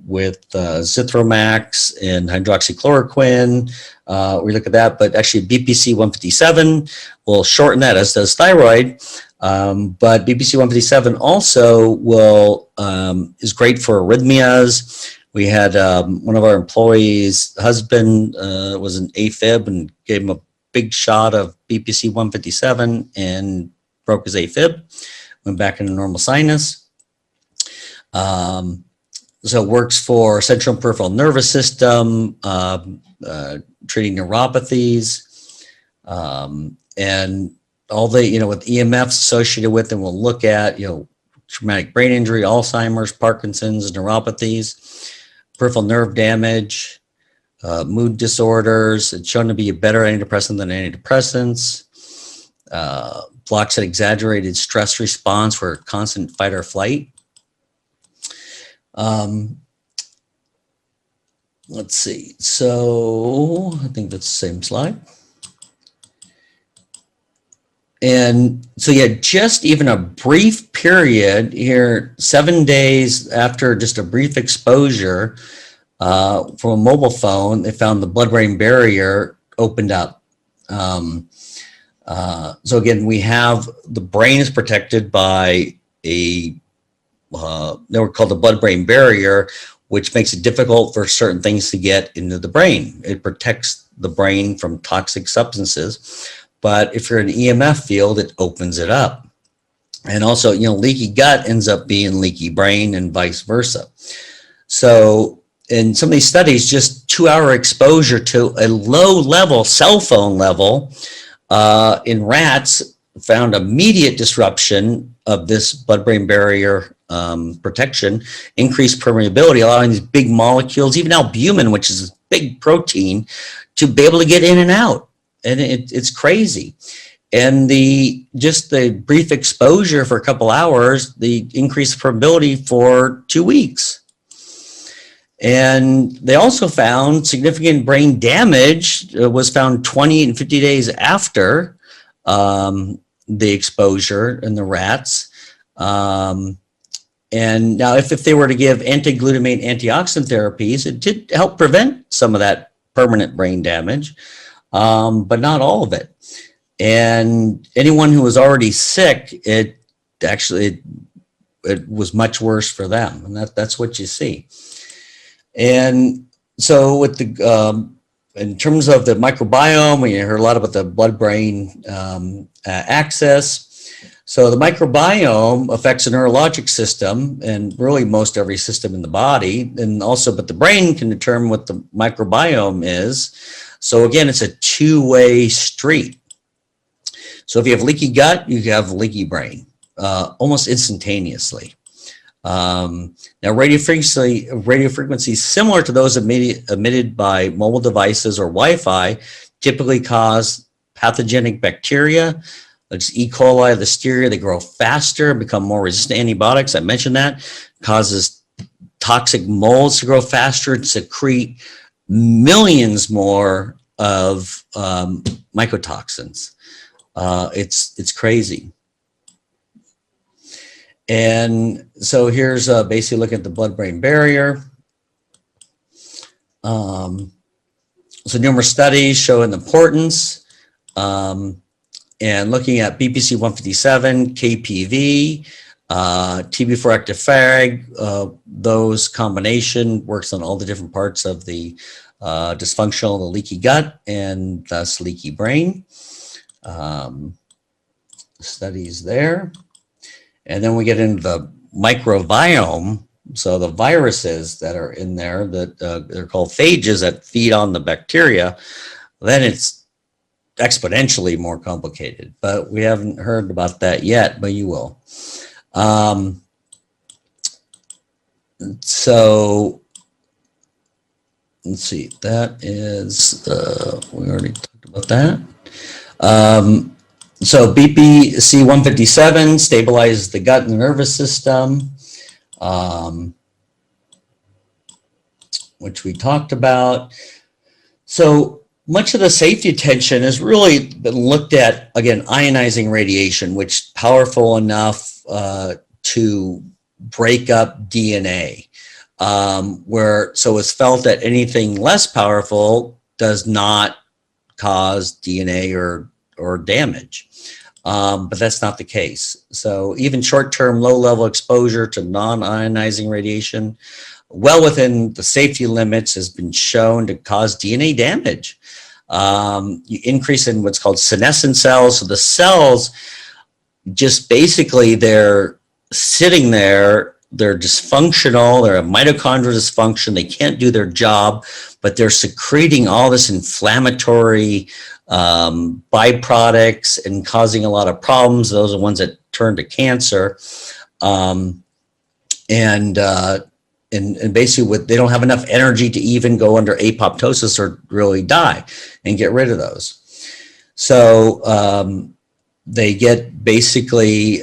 with Zithromax and hydroxychloroquine. We look at that, but actually BPC 157 will shorten that, as does thyroid. But BPC 157 also will is great for arrhythmias. We had one of our employees' husband was an AFib, and gave him a big shot of BPC 157 and broke his AFib, went back into normal sinus. So it works for central and peripheral nervous system, treating neuropathies, and all the, you know, with EMFs associated with them. We'll look at, you know, traumatic brain injury, Alzheimer's, Parkinson's, neuropathies, peripheral nerve damage, mood disorders. It's shown to be a better antidepressant than antidepressants. Blocks that exaggerated stress response for constant fight or flight. Let's see. So I think that's the same slide. And so, yeah, just even a brief period here, 7 days after just a brief exposure from a mobile phone, they found the blood-brain barrier opened up. So again, we have the brain is protected by a network called the blood-brain barrier, which makes it difficult for certain things to get into the brain. It protects the brain from toxic substances. But if you're in an EMF field, it opens it up. And also, you know, leaky gut ends up being leaky brain, and vice versa. So in some of these studies, just 2-hour exposure to a low level, cell phone level, in rats found immediate disruption of this blood-brain barrier protection, increased permeability, allowing these big molecules, even albumin, which is a big protein, to be able to get in and out. And it's crazy. And just the brief exposure for a couple hours, the increased permeability for 2 weeks. And they also found significant brain damage was found 20 and 50 days after the exposure in the rats. And now if they were to give anti-glutamate antioxidant therapies, it did help prevent some of that permanent brain damage, but not all of it. And anyone who was already sick, it was much worse for them. And that's what you see. And so with in terms of the microbiome, we heard a lot about the blood-brain axis. So the microbiome affects the neurologic system and really most every system in the body. And also, but the brain can determine what the microbiome is. So again, it's a two-way street. So if you have leaky gut, you have leaky brain almost instantaneously. Now, radio frequencies similar to those emitted by mobile devices or Wi-Fi typically cause pathogenic bacteria, like E. coli, Listeria. They grow faster, become more resistant to antibiotics. I mentioned that. Causes toxic molds to grow faster and secrete millions more of mycotoxins. It's crazy. And so here's basically looking at the blood-brain barrier. So numerous studies showing the importance, and looking at BPC 157, KPV, TB4 active FAG, those combination works on all the different parts of the dysfunctional, the leaky gut, and thus leaky brain. Studies there. And then we get into the microbiome. So the viruses that are in there that they're called phages that feed on the bacteria, then it's exponentially more complicated. But we haven't heard about that yet, but you will. So let's see, that is, we already talked about that. So BPC 157 stabilizes the gut and the nervous system, which we talked about. So much of the safety attention has really been looked at, again, ionizing radiation, which is powerful enough to break up DNA, so it's felt that anything less powerful does not cause DNA or damage. But that's not the case. So even short-term low-level exposure to non-ionizing radiation, well within the safety limits, has been shown to cause DNA damage. You increase in what's called senescent cells. So the cells just basically, they're sitting there, they're dysfunctional, they're a mitochondrial dysfunction, they can't do their job, but they're secreting all this inflammatory byproducts and causing a lot of problems. Those are the ones that turn to cancer. And basically they don't have enough energy to even go under apoptosis or really die and get rid of those. So they get basically,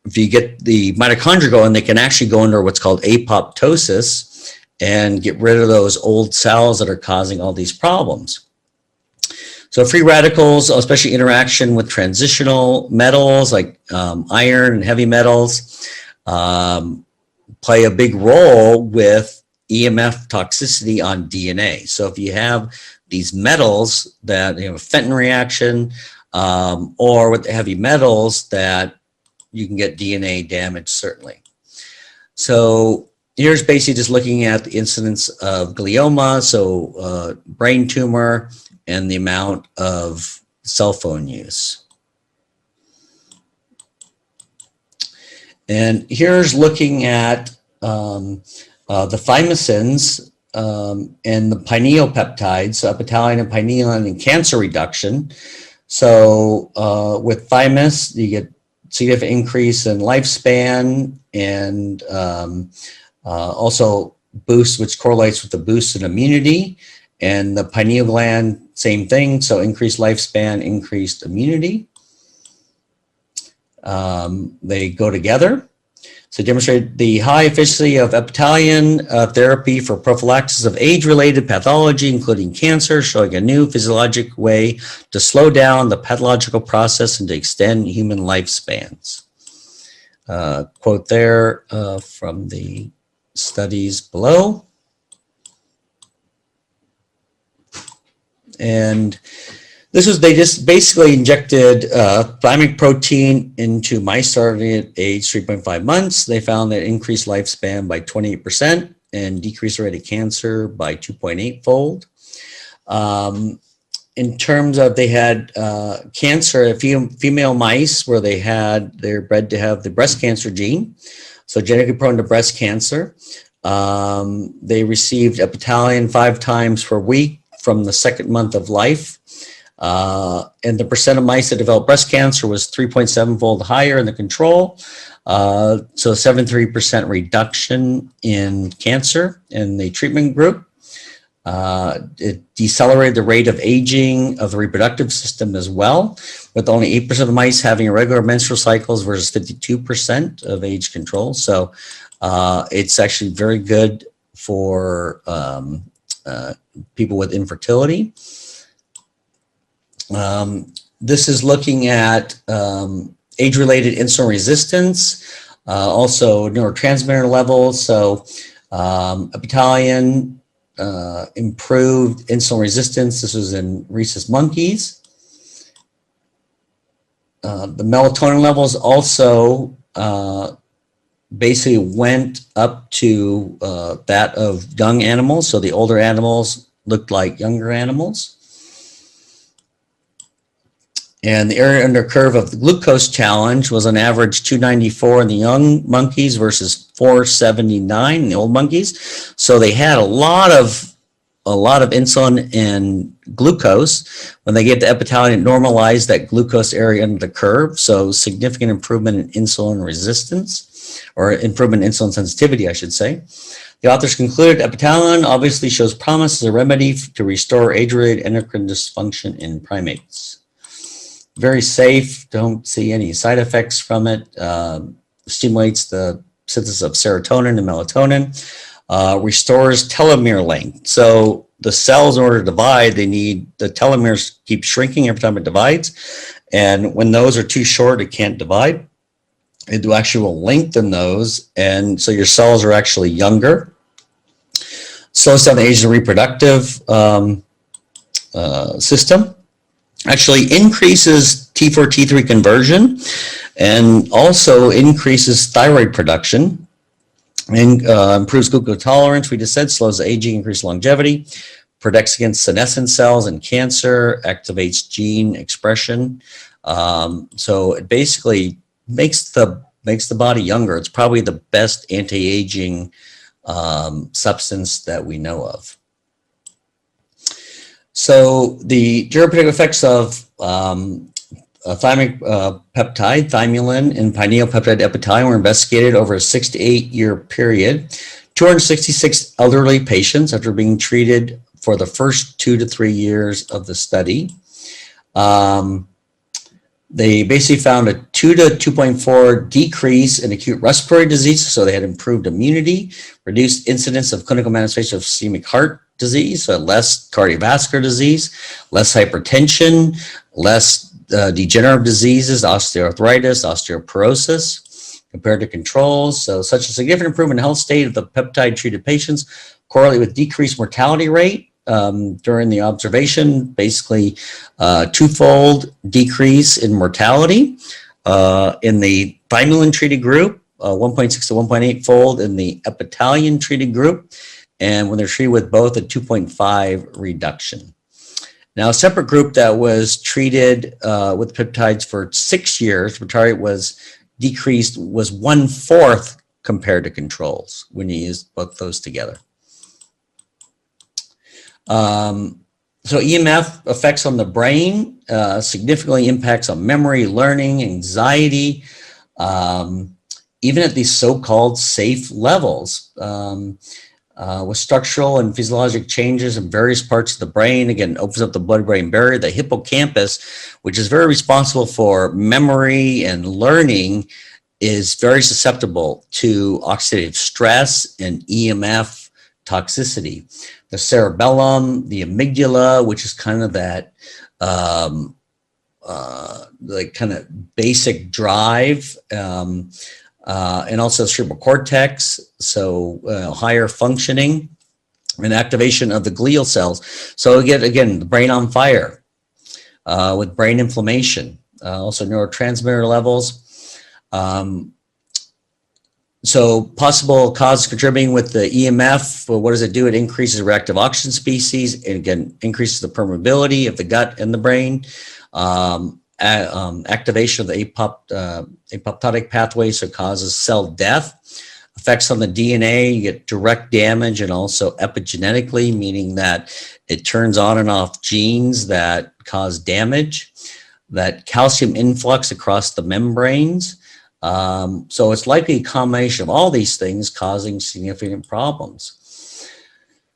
if you get the mitochondria going, they can actually go under what's called apoptosis and get rid of those old cells that are causing all these problems. So free radicals, especially interaction with transitional metals like iron and heavy metals, play a big role with EMF toxicity on DNA. So if you have these metals that, you know, Fenton reaction, or with the heavy metals, that you can get DNA damage, certainly. So here's basically just looking at the incidence of glioma, so brain tumor, and the amount of cell phone use. And here's looking at the thymosins and the pineal peptides, epitalin and pinealin, and cancer reduction. So with thymus, you get significant increase in lifespan, and also boost, which correlates with the boost in immunity. And the pineal gland, same thing. So increased lifespan, increased immunity. They go together. So demonstrate the high efficacy of epitalin therapy for prophylaxis of age-related pathology, including cancer, showing a new physiologic way to slow down the pathological process and to extend human lifespans. Quote there from the studies below. And this was, they just basically injected thymic protein into mice starting at age 3.5 months. They found that increased lifespan by 28% and decreased the rate of cancer by 2.8-fold. In terms of, they had cancer, female mice where they're bred to have the breast cancer gene, so genetically prone to breast cancer. They received epitalin 5 times per week from the 2nd month of life. And the percent of mice that developed breast cancer was 3.7-fold higher in the control. So 73% reduction in cancer in the treatment group. It decelerated the rate of aging of the reproductive system as well, with only 8% of the mice having irregular menstrual cycles versus 52% of age control. So it's actually very good for people with infertility. This is looking at age-related insulin resistance, also neurotransmitter levels. So Epitalion improved insulin resistance. This was in rhesus monkeys. The melatonin levels also basically went up to that of young animals. So the older animals looked like younger animals. And the area under curve of the glucose challenge was on average 294 in the young monkeys versus 479 in the old monkeys. So they had a lot of insulin and glucose. When they gave the Epitalion, it normalized that glucose area under the curve. So significant improvement in insulin resistance, or improvement in insulin sensitivity, I should say. The authors concluded Epitalion obviously shows promise as a remedy to restore age-related endocrine dysfunction in primates. Very safe, don't see any side effects from it. Stimulates the synthesis of serotonin and melatonin. Restores telomere length. So the cells, in order to divide, they need the telomeres keep shrinking every time it divides. And when those are too short, it can't divide. It actually will lengthen those. And so your cells are actually younger. Slows down the age of the reproductive system. Actually increases T4, T3 conversion, and also increases thyroid production, and improves glucose tolerance. We just said slows aging, increases longevity, protects against senescent cells and cancer, activates gene expression. So it basically makes the body younger. It's probably the best anti-aging substance that we know of. So the therapeutic effects of thymic peptide, thymulin, and pineal peptide Epitalion were investigated over a 6 to 8 year period. 266 elderly patients after being treated for the first 2 to 3 years of the study. They basically found a 2 to 2.4 decrease in acute respiratory disease, so they had improved immunity, reduced incidence of clinical manifestation of ischemic heart disease, so less cardiovascular disease, less hypertension, less degenerative diseases, osteoarthritis, osteoporosis, compared to controls. So such a significant improvement in health state of the peptide-treated patients correlate with decreased mortality rate during the observation, basically twofold decrease in mortality in the thymulin-treated group, 1.6 to 1.8-fold in the Epitalion-treated group, and when they're treated with both, a 2.5 reduction. Now, a separate group that was treated with peptides for 6 years, mortality rate was decreased, was 1/4 compared to controls when you use both those together. So EMF effects on the brain significantly impacts on memory, learning, anxiety, even at these so-called safe levels. With structural and physiologic changes in various parts of the brain. Again, opens up the blood-brain barrier. The hippocampus, which is very responsible for memory and learning, is very susceptible to oxidative stress and EMF toxicity. The cerebellum, the amygdala, which is kind of that like kind of basic drive, and also cerebral cortex, so higher functioning and activation of the glial cells. So again, the brain on fire with brain inflammation, also neurotransmitter levels. So possible causes contributing with the EMF, well, what does it do? It increases reactive oxygen species, and again, increases the permeability of the gut and the brain. Activation of the apoptotic pathway, so causes cell death. effects on the DNA, you get direct damage, and also epigenetically, meaning that it turns on and off genes that cause damage, that calcium influx across the membranes. So it's likely a combination of all these things causing significant problems.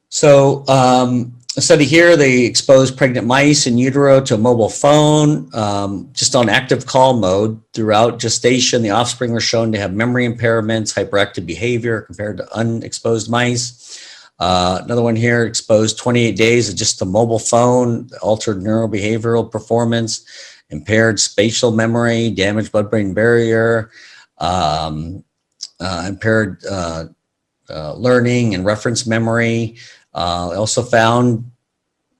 So a study here, they exposed pregnant mice in utero to a mobile phone, just on active call mode throughout gestation. The offspring were shown to have memory impairments, hyperactive behavior compared to unexposed mice. Another one here, exposed 28 days of just the mobile phone, altered neurobehavioral performance, impaired spatial memory, damaged blood-brain barrier, impaired learning and reference memory. Also found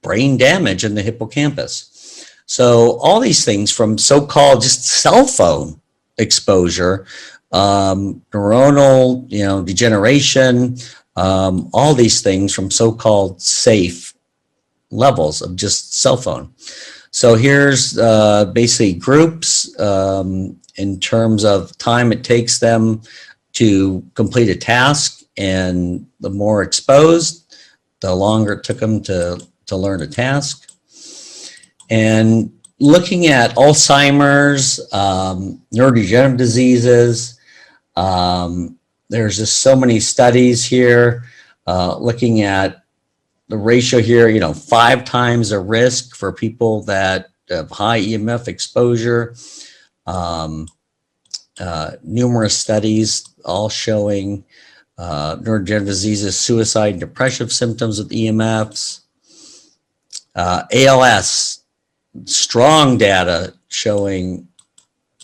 brain damage in the hippocampus. So all these things from so-called just cell phone exposure, neuronal, degeneration, all these things from so-called safe levels of just cell phone. So here's basically groups in terms of time it takes them to complete a task, and the more exposed, the longer it took them to learn a task. And looking at Alzheimer's, neurodegenerative diseases, there's just so many studies here looking at the ratio here, 5 times the risk for people that have high EMF exposure. Numerous studies all showing neurodegenerative diseases, suicide, and depressive symptoms with EMFs. ALS, strong data showing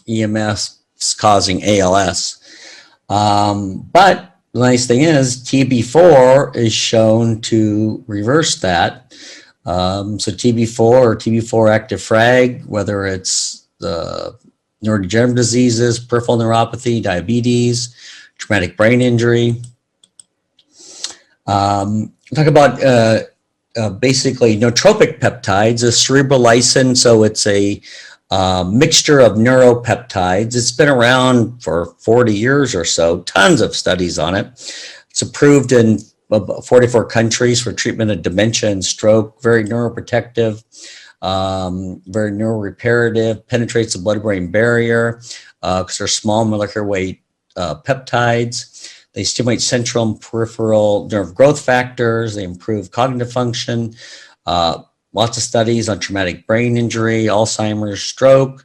EMFs causing ALS. But the nice thing is TB4 is shown to reverse that. So TB4 or TB4 active frag, whether it's the neurodegenerative diseases, peripheral neuropathy, diabetes, traumatic brain injury. Talk about basically nootropic peptides, a cerebral lysin. So it's a mixture of neuropeptides. It's been around for 40 years or so, tons of studies on it. It's approved in 44 countries for treatment of dementia and stroke, very neuroprotective, very neuroreparative, penetrates the blood-brain barrier because they're small molecular weight peptides. They stimulate central and peripheral nerve growth factors. They improve cognitive function. Lots of studies on traumatic brain injury, Alzheimer's, stroke,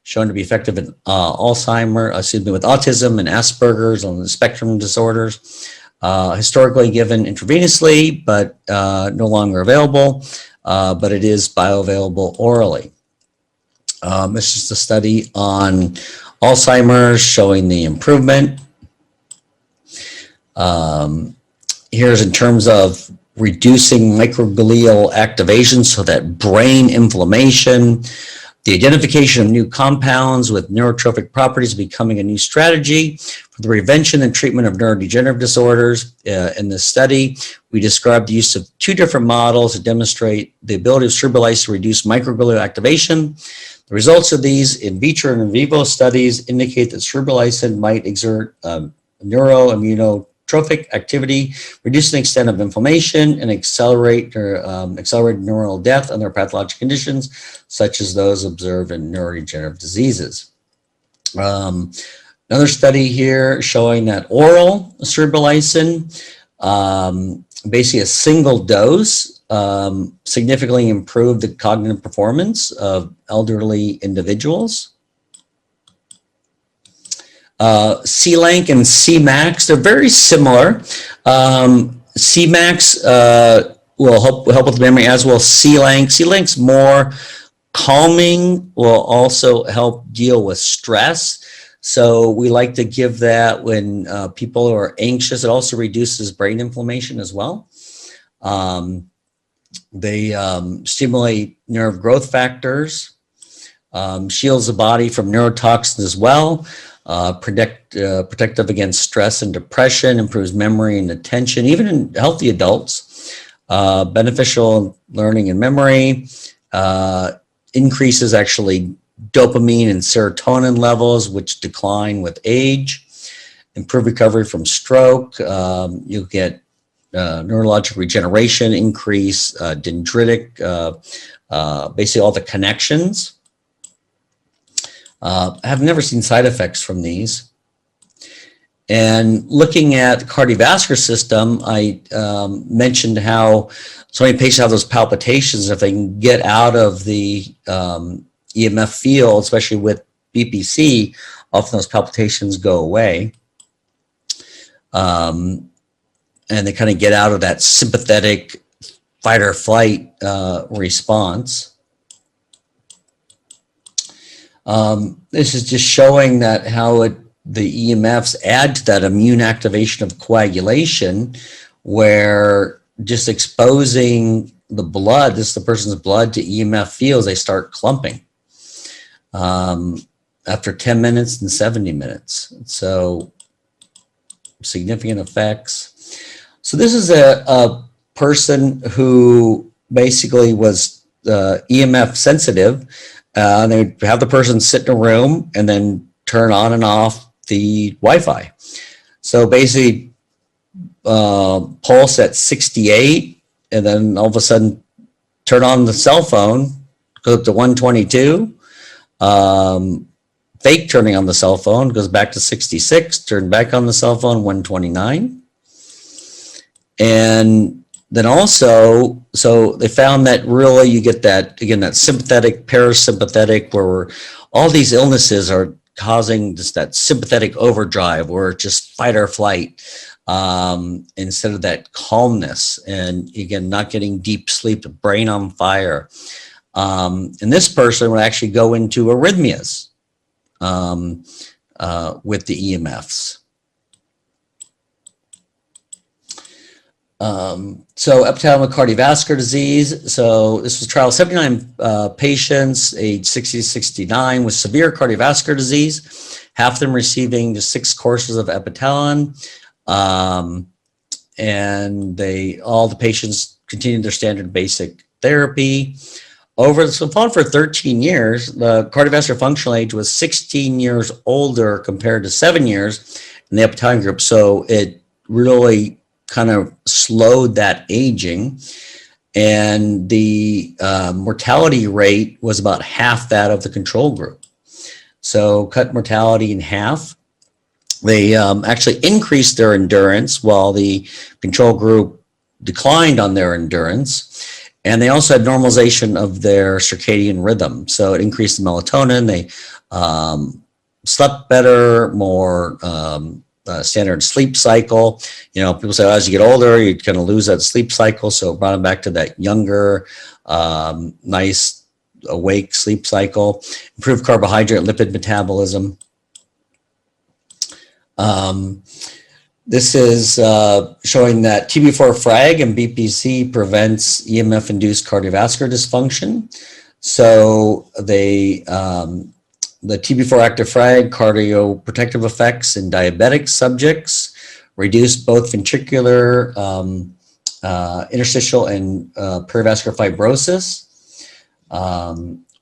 shown to be effective in with autism and Asperger's on the spectrum disorders. Historically given intravenously, but no longer available, but it is bioavailable orally. This is a study on Alzheimer's showing the improvement. Here's in terms of reducing microglial activation, so that brain inflammation, the identification of new compounds with neurotrophic properties becoming a new strategy for the prevention and treatment of neurodegenerative disorders. In this study, we described the use of 2 different models to demonstrate the ability of cerebral lysin to reduce microglial activation. The results of these in vitro and in vivo studies indicate that cerebral lysin might exert neuroimmunotrophic activity, reduce the extent of inflammation, and accelerate neuronal death under pathologic conditions, such as those observed in neurodegenerative diseases. Another study here showing that oral cerebral lysin, basically a single dose, significantly improved the cognitive performance of elderly individuals. C-Lank and C-Max, they're very similar. C-Max will help with memory, as will C-Lank. C-Lank's more calming, will also help deal with stress. So we like to give that when people are anxious. It also reduces brain inflammation as well. They stimulate nerve growth factors, shields the body from neurotoxins as well. Protective against stress and depression, improves memory and attention, even in healthy adults. Beneficial in learning and memory, increases actually dopamine and serotonin levels, which decline with age. improve recovery from stroke. You'll get neurological regeneration, increase dendritic, basically all the connections. I have never seen side effects from these. And looking at the cardiovascular system, I mentioned how so many patients have those palpitations. If they can get out of the EMF field, especially with BPC, often those palpitations go away. And they kind of get out of that sympathetic fight or flight response. This is just showing that how the EMFs add to that immune activation of coagulation, where just exposing the blood, the person's blood, to EMF fields, they start clumping after 10 minutes and 70 minutes. So significant effects. So this is a person who basically was EMF sensitive. They would have the person sit in a room and then turn on and off the Wi-Fi. So basically pulse at 68, and then all of a sudden turn on the cell phone, go up to 122. Fake turning on the cell phone, goes back to 66, turn back on the cell phone, 129. And then also, so they found that really you get that, again, that sympathetic, parasympathetic, where all these illnesses are causing just that sympathetic overdrive, where it's just fight or flight, instead of that calmness, and again, not getting deep sleep, the brain on fire. And this person would actually go into arrhythmias with the EMFs. So epithelioid cardiovascular disease. So this was a trial of 79 patients aged 60 to 69 with severe cardiovascular disease, half of them receiving just 6 courses of epithelon. And all the patients continued their standard basic therapy. So followed for 13 years, the cardiovascular functional age was 16 years older compared to 7 years in the epithelon group. So it really kind of slowed that aging, and the mortality rate was about half that of the control group. So cut mortality in half. They actually increased their endurance while the control group declined on their endurance. And they also had normalization of their circadian rhythm. So it increased the melatonin. They slept better, more standard sleep cycle. You know, people say, as you get older, you kind of lose that sleep cycle. So it brought them back to that younger, nice, awake sleep cycle. Improved carbohydrate lipid metabolism. This is showing that TB4 frag and BPC prevents EMF-induced cardiovascular dysfunction. So they, the TB4 active frag cardioprotective effects in diabetic subjects, reduced both ventricular, interstitial, and perivascular fibrosis.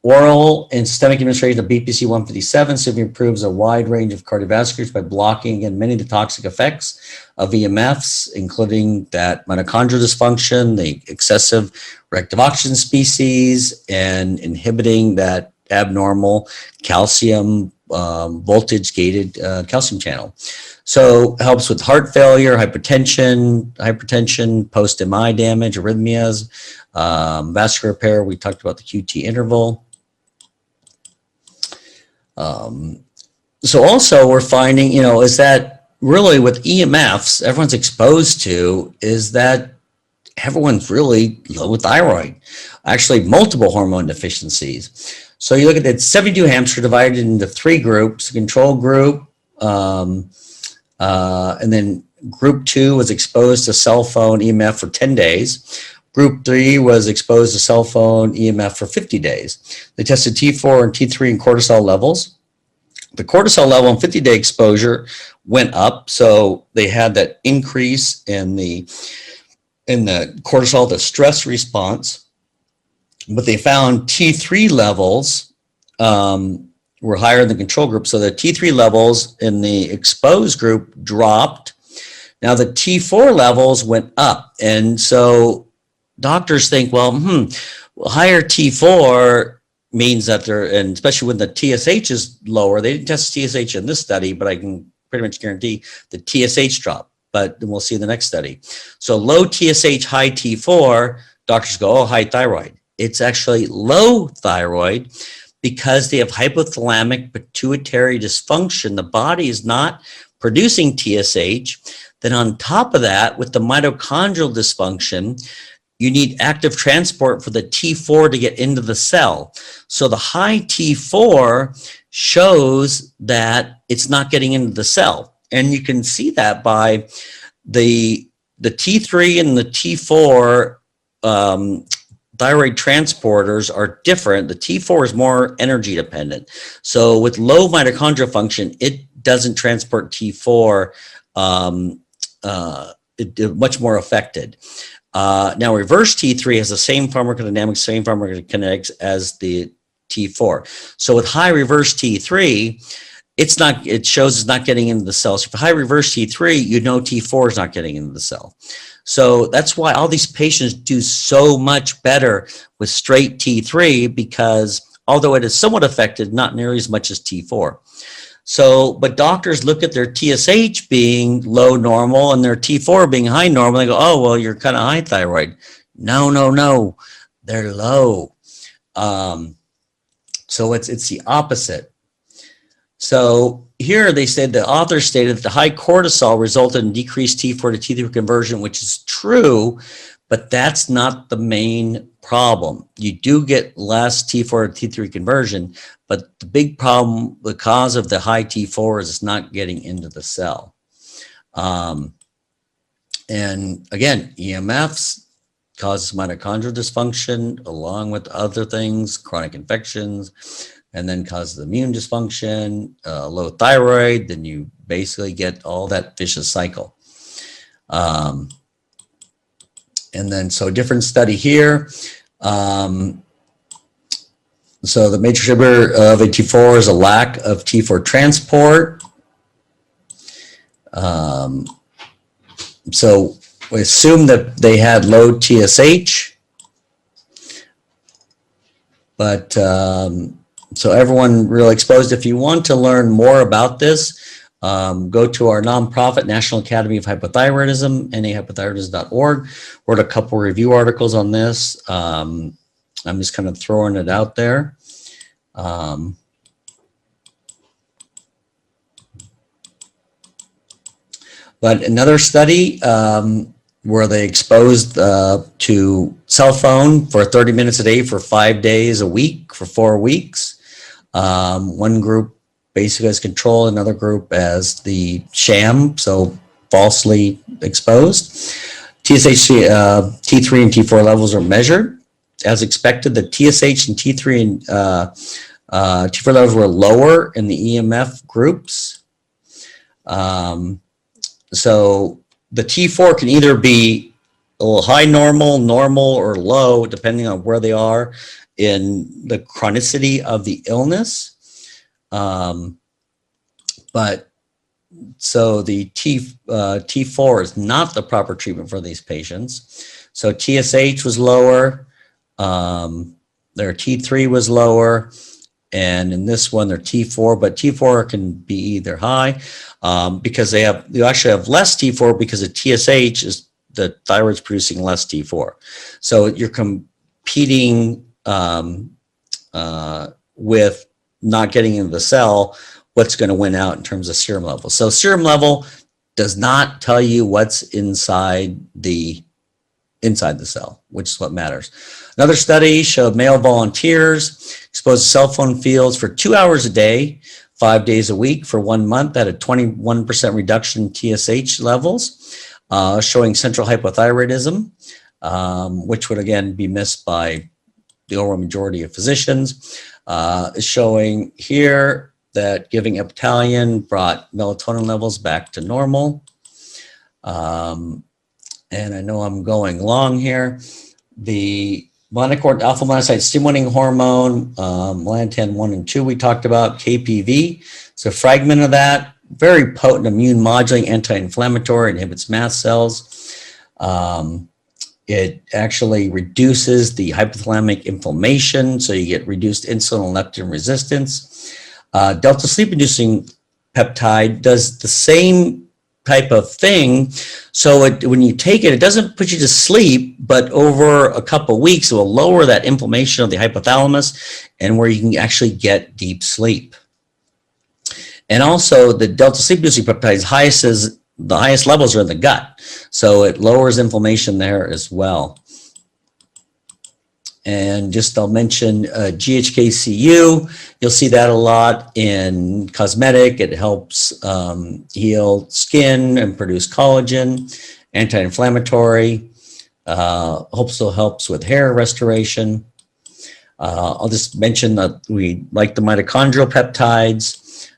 Oral and systemic administration of BPC 157 simply improves a wide range of cardiovasculars by blocking, again, many of the toxic effects of EMFs, including that mitochondrial dysfunction, the excessive reactive oxygen species, and inhibiting that abnormal calcium voltage-gated calcium channel. So helps with heart failure, hypertension, post-MI damage, arrhythmias, vascular repair. We talked about the QT interval. So also we're finding, you know, is that really with EMFs, everyone's exposed to, is that everyone's really low with thyroid, actually multiple hormone deficiencies. So you look at that 72 hamsters divided into 3 groups, control group, and then group 2 was exposed to cell phone EMF for 10 days. Group 3 was exposed to cell phone EMF for 50 days. They tested T4 and T3 and cortisol levels. The cortisol level on 50-day exposure went up, so they had that increase in the cortisol, the stress response. But they found T3 levels were higher in the control group. So the T3 levels in the exposed group dropped. Now the T4 levels went up. And so doctors think, well, higher T4 means that they're, and especially when the TSH is lower, they didn't test TSH in this study, but I can pretty much guarantee the TSH dropped. But we'll see in the next study. So low TSH, high T4, doctors go, oh, high thyroid. It's actually low thyroid because they have hypothalamic pituitary dysfunction. The body is not producing TSH. Then on top of that, with the mitochondrial dysfunction, you need active transport for the T4 to get into the cell. So the high T4 shows that it's not getting into the cell. And you can see that by the T3 and the T4 thyroid transporters are different. The T4 is more energy dependent. So with low mitochondrial function, it doesn't transport T4 much more affected. Now reverse T3 has the same pharmacodynamics, same pharmacokinetics as the T4. So with high reverse T3, it shows it's not getting into the cell. So for high reverse T3, you know T4 is not getting into the cell. So that's why all these patients do so much better with straight T3, because although it is somewhat affected, not nearly as much as T4. So, but doctors look at their TSH being low normal and their T4 being high normal. They go, oh, well, you're kind of high thyroid. No, they're low. So it's the opposite. So here they said, the author stated that the high cortisol resulted in decreased T4 to T3 conversion, which is true, but that's not the main problem. You do get less T4 to T3 conversion, but the big problem, the cause of the high T4 is it's not getting into the cell. And again, EMFs causes mitochondrial dysfunction along with other things, chronic infections, and then causes immune dysfunction, low thyroid, then you basically get all that vicious cycle. And then, so different study here. So the major contributor of a T4 is a lack of T4 transport. So we assume that they had low TSH, but so everyone really exposed. If you want to learn more about this, go to our nonprofit National Academy of Hypothyroidism, nahypothyroidism.org. Wrote a couple review articles on this. I'm just kind of throwing it out there. But another study where they exposed to cell phone for 30 minutes a day for 5 days a week for 4 weeks. One group basically as control, another group as the sham, so falsely exposed. TSH, T3 and T4 levels are measured. As expected, the TSH and T3 and T4 levels were lower in the EMF groups. So the T4 can either be a little high normal, or low, depending on where they are in the chronicity of the illness. But so the T4 is not the proper treatment for these patients. So TSH was lower, their T3 was lower, and in this one they're T4, but T4 can be either high because you actually have less T4 because the TSH is, the thyroid's producing less T4. So you're competing with not getting into the cell, what's going to win out in terms of serum level. So serum level does not tell you what's inside the cell, which is what matters. Another study showed male volunteers exposed to cell phone fields for 2 hours a day, 5 days a week for 1 month, that had a 21% reduction in TSH levels, showing central hypothyroidism, which would again be missed by the overall majority of physicians. Showing here that giving Eptalion brought melatonin levels back to normal. And I know I'm going long here. The alpha melanocyte stimulating hormone, melanotan 1 and 2 we talked about, KPV. So a fragment of that, very potent immune modulating, anti-inflammatory, inhibits mast cells. It actually reduces the hypothalamic inflammation, so you get reduced insulin and leptin resistance. Delta sleep-inducing peptide does the same type of thing. So when you take it, it doesn't put you to sleep, but over a couple of weeks, it will lower that inflammation of the hypothalamus and where you can actually get deep sleep. And also the delta sleep-inducing peptides, the highest levels are in the gut. So it lowers inflammation there as well. And just I'll mention GHKCU. You'll see that a lot in cosmetic. It helps heal skin and produce collagen, anti-inflammatory. Also helps with hair restoration. I'll just mention that we like the mitochondrial peptides,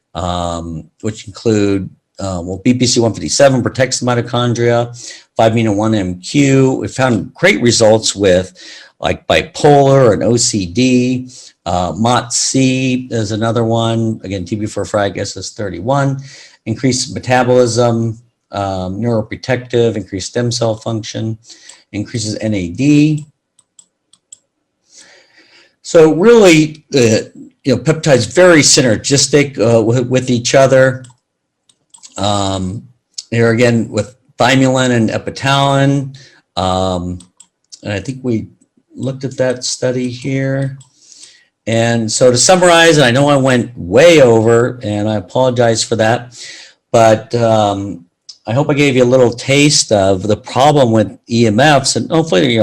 which include BPC 157 protects the mitochondria, 5-amino-1-MQ. We found great results with like bipolar and OCD. MOTC is another one. Again, TB4-FRAG SS31. Increased metabolism, neuroprotective, increased stem cell function, increases NAD. So really, peptides very synergistic with each other. Here again with thymulin and epitalin. And I think we looked at that study here. And so to summarize, and I know I went way over and I apologize for that, but I hope I gave you a little taste of the problem with EMFs, and hopefully,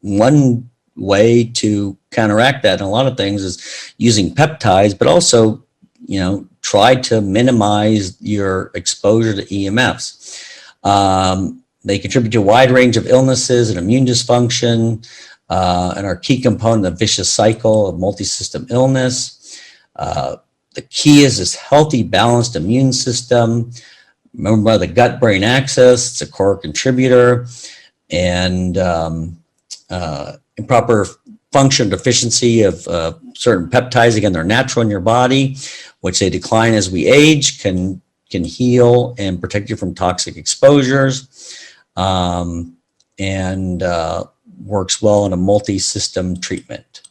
one way to counteract that and a lot of things is using peptides, but also, try to minimize your exposure to EMFs. They contribute to a wide range of illnesses and immune dysfunction, and are a key component of the vicious cycle of multi-system illness. The key is this healthy, balanced immune system. Remember the gut-brain axis, it's a core contributor, and improper function deficiency of certain peptides, again, they're natural in your body, which they decline as we age, can heal and protect you from toxic exposures, and works well in a multi-system treatment.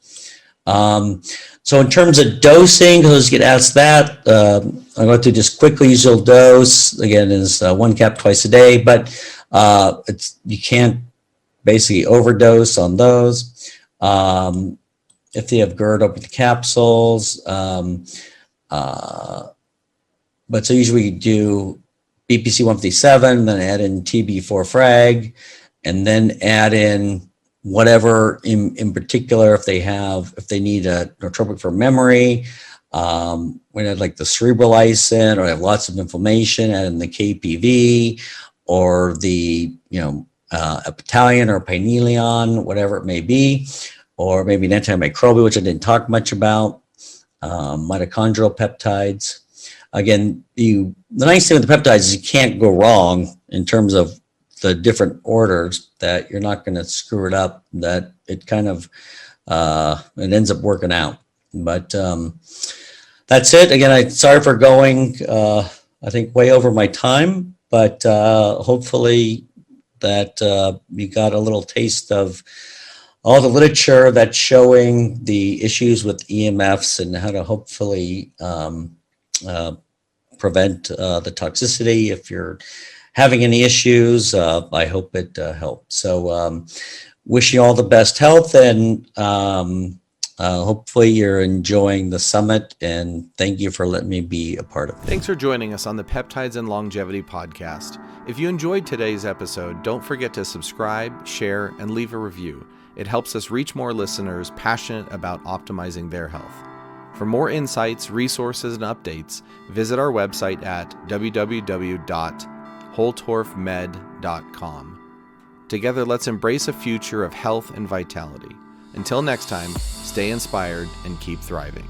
So in terms of dosing, let's get asked that. I'm going to just quickly usual dose, again, is 1 cap twice a day, but you can't basically overdose on those. If they have GERD, open the capsules. But so usually you do BPC 157, then add in TB4-FRAG, and then add in whatever in particular, if they need a nootropic for memory, when they like the cerebrolysine, or they have lots of inflammation, add in the KPV, or the epitalin or pynelion, whatever it may be, or maybe an antimicrobial, which I didn't talk much about, mitochondrial peptides. Again, the nice thing with the peptides is you can't go wrong in terms of the different orders, that you're not going to screw it up, that it kind of it ends up working out. But that's it. Again, I'm sorry for going I think way over my time, but hopefully that you got a little taste of all the literature that's showing the issues with EMFs and how to hopefully prevent the toxicity. If you're having any issues, I hope it helps. So wishing you all the best health, and hopefully you're enjoying the summit, and thank you for letting me be a part of it.
Thanks for joining us on the Peptides and Longevity podcast. If you enjoyed today's episode, don't forget to subscribe, share, and leave a review. It helps us reach more listeners passionate about optimizing their health. For more insights, resources, and updates, visit our website at www.holtorfmed.com. Together, let's embrace a future of health and vitality. Until next time, stay inspired and keep thriving.